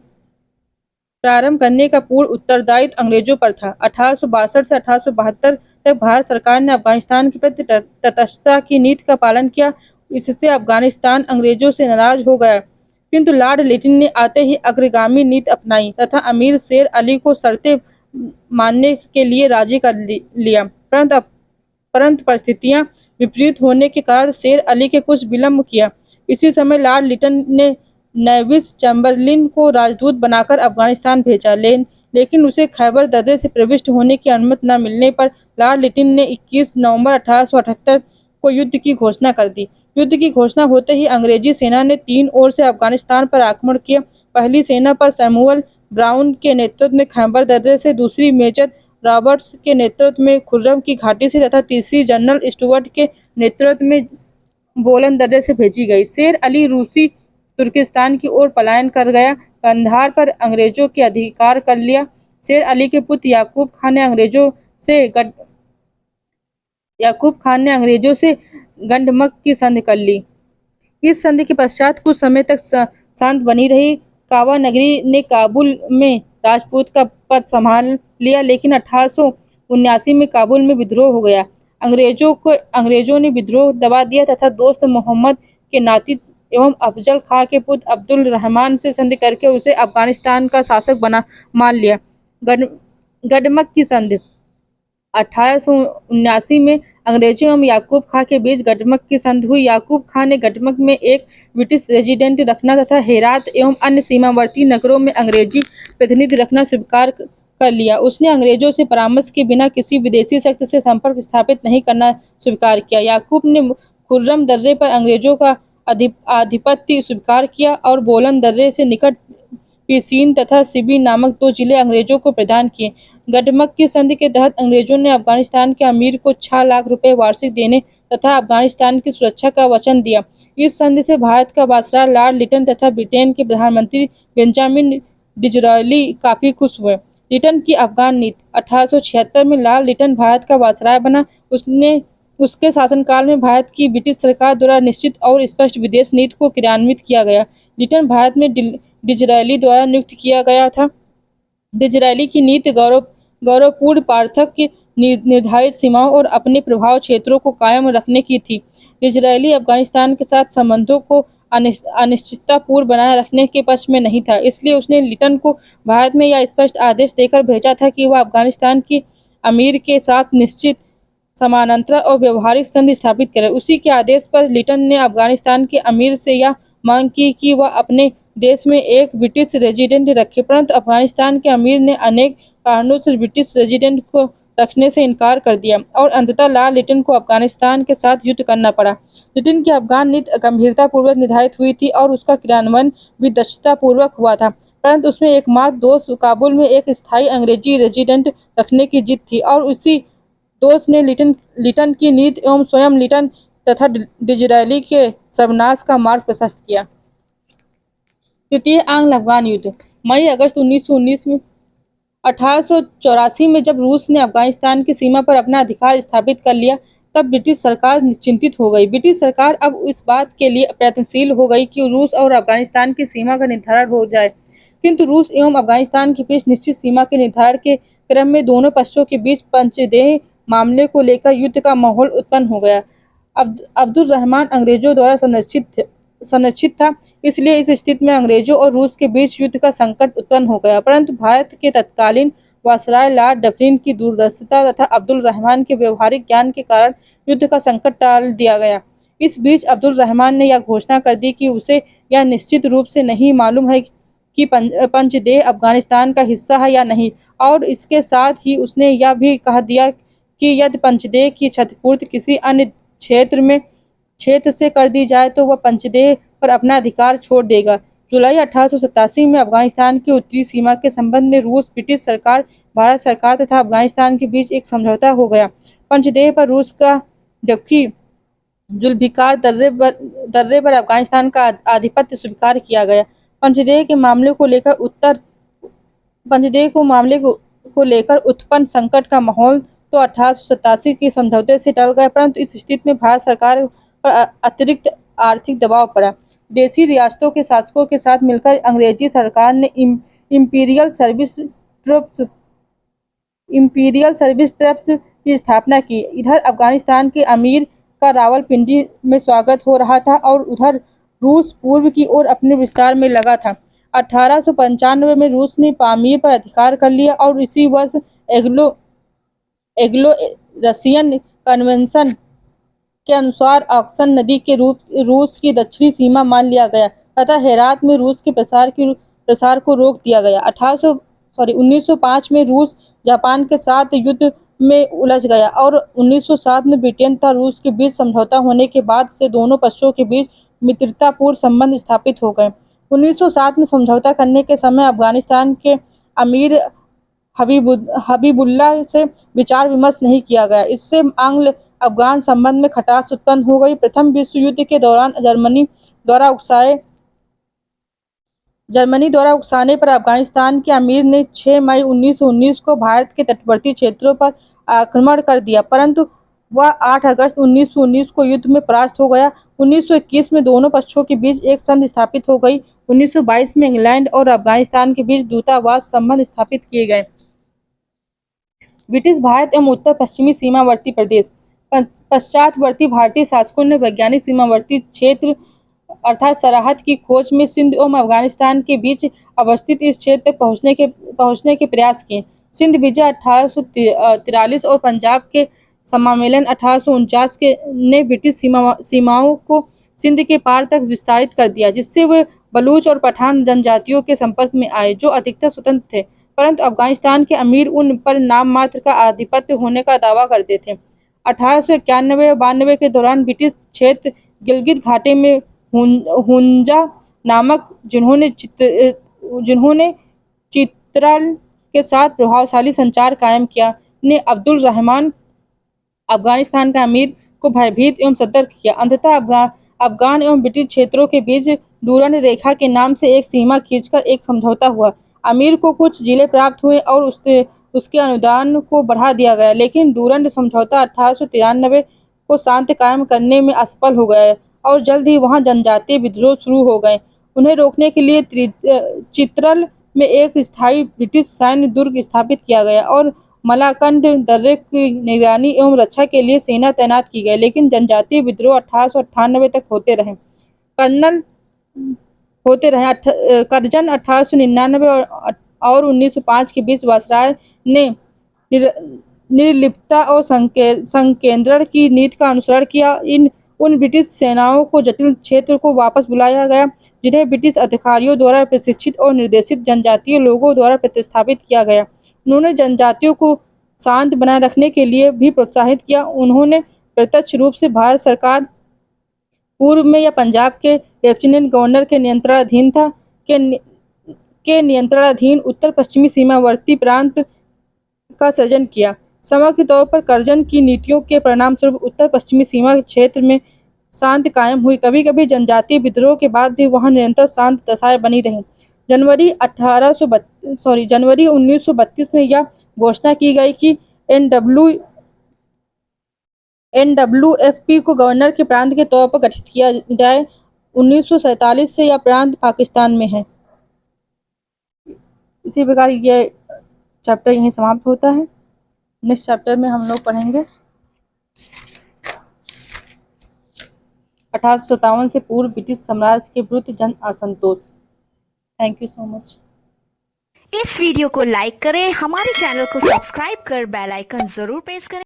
Speaker 1: प्रारंभ करने का पूर्ण उत्तरदायित्व अंग्रेजों पर था। 1862 से 1872 तक भारत सरकार ने अफगानिस्तान के प्रति तटस्थता की नीति का पालन किया। इससे अफगानिस्तान अंग्रेजों से नाराज हो गया, किंतु लॉर्ड लिटिल ने आते ही अग्रगामी नीति अपनाई तथा अमीर शेर अली को शर्तें मानने के लिए राजी कर लिया। परंतु परिस्थितियां विपरीत होने के कारण शेर अली के कुछ विलंब किया। इसी समय लॉर्ड लिटन ने नेविस चैम्बरलिन को राजदूत बनाकर अफगानिस्तान भेजा, लेकिन उसे खैबर दर्रे से प्रविष्ट होने की अनुमति न मिलने पर लॉर्ड लिटन ने 21 नवंबर 1878 को युद्ध की घोषणा कर दी। युद्ध की घोषणा होते ही अंग्रेजी सेना ने 3 ओर से अफगानिस्तान पर आक्रमण किया। पहली सेना पर सैमुअल ब्राउन के नेतृत्व में खैबर दर्रे से, दूसरी मेजर रॉबर्ट्स के नेतृत्व में खुर्रम की घाटी से तथा तीसरी जनरल स्टुअर्ट के नेतृत्व में बोलन दर्रे से भेजी गई। शेर अली रूसी तुर्किस्तान की ओर पलायन कर गया। कंधार पर अंग्रेजों के अधिकार कर लिया। शेर अली के पुत्र याकूब खान ने अंग्रेजों से गंडमक की संधि कर ली। इस संधि के पश्चात कुछ समय तक शांत बनी रही। कावा नगरी ने काबुल में राजपूत का पद संभाल लिया, लेकिन 1879 में काबुल में विद्रोह हो गया। अंग्रेजों ने विद्रोह दबा दिया तथा दोस्त मोहम्मद के नाती एवं अफजल खां के पुत्र अब्दुल रहमान से संधि करके उसे अफगानिस्तान का शासक मान लिया। गंडमक की संधि 1879 में अंग्रेजों एवं याकूब खां के बीच गंडमक की संधि हुई। याकूब खां ने गंडमक में एक ब्रिटिश रेजिडेंट रखना तथा हेरात एवं अन्य सीमावर्ती नगरों में अंग्रेजी प्रतिनिधि रखना स्वीकार कर लिया। उसने अंग्रेजों से परामर्श के बिना किसी विदेशी शक्ति से संपर्क स्थापित नहीं करना स्वीकार किया। याकूब ने खुर्रम दर्रे पर अंग्रेजों का आधिपत्य स्वीकार किया और बोलन दर्रे से निकट पिसीन तथा सिबी नामक 2 जिले अंग्रेजों को प्रदान किए। गडमक की संधि के तहत अंग्रेजों ने अफगानिस्तान के अमीर को 6 लाख रुपए वार्षिक देने तथा अफगानिस्तान की सुरक्षा का वचन दिया। इस संधि से भारत का वायसराय लॉर्ड लिटन तथा ब्रिटेन के प्रधानमंत्री बेंजामिन डिज़रायली काफी खुश हुए। लिटन की अफगान नीति 1876 में लॉर्ड लिटन भारत का वायसराय बना। उसके शासनकाल में भारत की ब्रिटिश सरकार द्वारा निश्चित और स्पष्ट विदेश नीति को क्रियान्वित किया गया। लिटन भारत में डिज़रायली द्वारा नियुक्त किया गया था। डिज़रायली की नीति गौरवपूर्ण पार्थक्य, निर्धारित सीमाओं और अपने प्रभाव क्षेत्रों को कायम रखने की थी। डिज़रायली अफगानिस्तान के साथ संबंधों को अनिश्चिततापूर्ण बनाए रखने के पक्ष में नहीं था, इसलिए उसने लिटन को भारत में यह स्पष्ट आदेश देकर भेजा था कि वह अफगानिस्तान की अमीर के साथ निश्चित, समानांतर और व्यवहारिक संधि स्थापित करे। उसी के आदेश पर लिटन ने अफगानिस्तान के अमीर से यह मांग की कि वह अपने देश में एक ब्रिटिश रेजिडेंट रखे, परंतु अफगानिस्तान के अमीर ने अनेक कारणों से ब्रिटिश रेजिडेंट को रखने से इनकार कर दिया और अंततः लॉर्ड लिटन को अफगानिस्तान के साथ युद्ध करना पड़ा। लिटन की अफगान नीति गंभीरतापूर्वक निर्धारित हुई थी और उसका क्रियान्वयन भी दक्षतापूर्वक हुआ था, परंतु उसमें एकमात्र दोष काबुल में एक स्थायी अंग्रेजी रेजिडेंट रखने की जिद थी और उसी दोष ने लिटन की नीति एवं स्वयं लिटन तथा डिज़रायली के सर्वनाश का मार्ग प्रशस्त किया। तृतीय आंग्ल अफगान युद्ध मई अगस्त 1919 में 1884 में जब रूस ने अफगानिस्तान की सीमा पर अपना अधिकार स्थापित कर लिया, तब ब्रिटिश सरकार चिंतित हो गई। ब्रिटिश सरकार अब इस बात के लिए प्रयत्नशील हो गई कि रूस और अफगानिस्तान की सीमा का निर्धारण हो जाए, किंतु रूस एवं अफगानिस्तान के बीच निश्चित सीमा के निर्धारण के क्रम में दोनों पक्षों के बीच पंचदेह मामले को लेकर युद्ध का माहौल उत्पन्न हो गया। अब्दुल रहमान अंग्रेजों द्वारा संरक्षित था, इसलिए इस स्थिति में अंग्रेजों और रूस के बीच युद्ध का संकट उत्पन्न हो गया, परंतु भारत के तत्कालीन वायसराय लॉर्ड डफरिन की दूरदर्शिता तथा अब्दुल रहमान के व्यवहारिक ज्ञान के कारण युद्ध का संकट टाल दिया गया। इस बीच अब्दुल रहमान ने यह घोषणा कर दी कि उसे यह निश्चित रूप से नहीं मालूम है कि पंचदेह अफगानिस्तान का हिस्सा है या नहीं, और इसके साथ ही उसने यह भी कह दिया कि यदि पंचदेह की क्षतिपूर्ति किसी अन्य क्षेत्र से कर दी जाए तो वह पंचदेह पर अपना अधिकार छोड़ देगा। जुलाई 1887 में अफगानिस्तान की उत्तरी सीमा के संबंध में रूस, ब्रिटिश सरकार, भारत सरकार तथा अफगानिस्तान के बीच एक समझौता हो गया। पंचदेह पर रूस का, जबकि जुल्फिकार दर्रे पर अफगानिस्तान का आधिपत्य स्वीकार किया गया। पंचदेह के मामले को लेकर उत्पन्न संकट का माहौल तो 1887 के समझौते से टल गया, परंतु इस स्थिति में भारत सरकार पर अतिरिक्त आर्थिक दबाव पड़ा। देशी रियासतों के शासकों के साथ मिलकर अंग्रेजी सरकार ने इंपीरियल सर्विस ट्रप्स की स्थापना की। इधर अफगानिस्तान के अमीर का रावलपिंडी में स्वागत हो रहा था और उधर रूस पूर्व की ओर अपने विस्तार में लगा था। 1895 में रूस ने पामीर पर अधिकार कर लिया और इसी वर्ष एंग्लो रशियन कन्वेंशन के अनुसार ऑक्सन नदी के रूस की दक्षिणी सीमा मान लिया गया तथा हेरात में रूस के प्रसार को रोक दिया गया। 1905 में रूस जापान के साथ युद्ध में उलझ गया और 1907 में ब्रिटेन तथा रूस के बीच समझौता होने के बाद से दोनों पक्षों के बीच मित्रतापूर्ण संबंध स्थापित हो गए। 1907 में समझौता करने के समय अफगानिस्तान के अमीर हबीबुल्लाह से विचार विमर्श नहीं किया गया। इससे आंग्ल अफगान संबंध में खटास उत्पन्न हो गई। प्रथम विश्व युद्ध के दौरान जर्मनी द्वारा उकसाने पर अफगानिस्तान के अमीर ने 6 मई 1919 को भारत के तटवर्ती क्षेत्रों पर आक्रमण कर दिया, परंतु वह 8 अगस्त 1919 को युद्ध में परास्त हो गया। 1921 में दोनों पक्षों के बीच एक संधि स्थापित हो गई। 1922 में इंग्लैंड और अफगानिस्तान के बीच दूतावास संबंध स्थापित किए गए। ब्रिटिश भारत एवं उत्तर पश्चिमी सीमावर्ती प्रदेश। पश्चातवर्ती भारतीय शासकों ने वैज्ञानिक सीमावर्ती क्षेत्र अर्थात सरहद की खोज में सिंध एवं अफगानिस्तान के बीच अवस्थित इस क्षेत्र तक पहुंचने के प्रयास किए। सिंध विजय 1843 और पंजाब के समामेलन 1849 ने ब्रिटिश सीमाओं को सिंध के पार तक विस्तारित कर दिया, जिससे वे बलूच और पठान जनजातियों के संपर्क में आए, जो अधिकतर स्वतंत्र थे, परंतु अफगानिस्तान के अमीर उन पर नाम मात्र का आधिपत्य होने का दावा करते थे। 1891-92 के दौरान ब्रिटिश क्षेत्र गिलगित घाटी में हुंजा नामक, जिन्होंने जिन्होंने चित्रल के साथ प्रभावशाली संचार कायम किया, ने अब्दुल रहमान अफगानिस्तान के अमीर को भयभीत एवं सतर्क किया। अंततः अफगान एवं ब्रिटिश क्षेत्रों के बीच डूरंड रेखा के नाम से एक सीमा खींचकर एक समझौता हुआ। अमीर को कुछ जिले प्राप्त हुए और उसके अनुदान को बढ़ा दिया गया, लेकिन डूरंड समझौता 1893 को शांति कायम करने में असफल हो गया और जल्द ही वहां जनजातीय विद्रोह शुरू हो गए। उन्हें रोकने के लिए चित्रल में एक स्थायी ब्रिटिश सैन्य दुर्ग स्थापित किया गया और मलाकंड दर्रे की निगरानी एवं रक्षा के लिए सेना तैनात की गई, लेकिन जनजातीय विद्रोह 1898 तक करजन 1899 और 1905 के बीच वायसराय ने निर्लिप्तता और संकेंद्रण की नीति का अनुसरण किया। उन ब्रिटिश सेनाओं को जटिल क्षेत्र को वापस बुलाया गया, जिन्हें ब्रिटिश अधिकारियों द्वारा प्रशिक्षित और निर्देशित जनजातीय लोगों द्वारा प्रतिस्थापित किया गया। उन्होंने जनजातियों को शांत बनाए रखने के लिए भी प्रोत्साहित किया। उन्होंने प्रत्यक्ष रूप से भारत सरकार पूर्व में या पंजाब के लेफ्टिनेंट गवर्नर के नियंत्रणाधीन था के नियंत्रणाधीन उत्तर पश्चिमी सीमावर्ती प्रांत का सृजन किया। समग्र तौर पर करजन की नीतियों के परिणामस्वरूप उत्तर पश्चिमी सीमा क्षेत्र में शांति कायम हुई। कभी-कभी जनजातीय विद्रोह के बाद भी वहां निरंतर शांत दशाएं बनी रहीं। जनवरी 1932 में यह घोषणा की गई कि एनडब्ल्यूएफपी को गवर्नर के प्रांत के तौर पर गठित किया जाए। 1947 से यह प्रांत पाकिस्तान में है। इसी प्रकार यह चैप्टर यहीं समाप्त होता है। नेक्स्ट चैप्टर में हम लोग पढ़ेंगे 1857 से पूर्व ब्रिटिश साम्राज्य के विरुद्ध जन असंतोष। Thank you so much.
Speaker 2: इस वीडियो को लाइक करें, हमारे चैनल को सब्सक्राइब कर बेल आइकन जरूर प्रेस करें।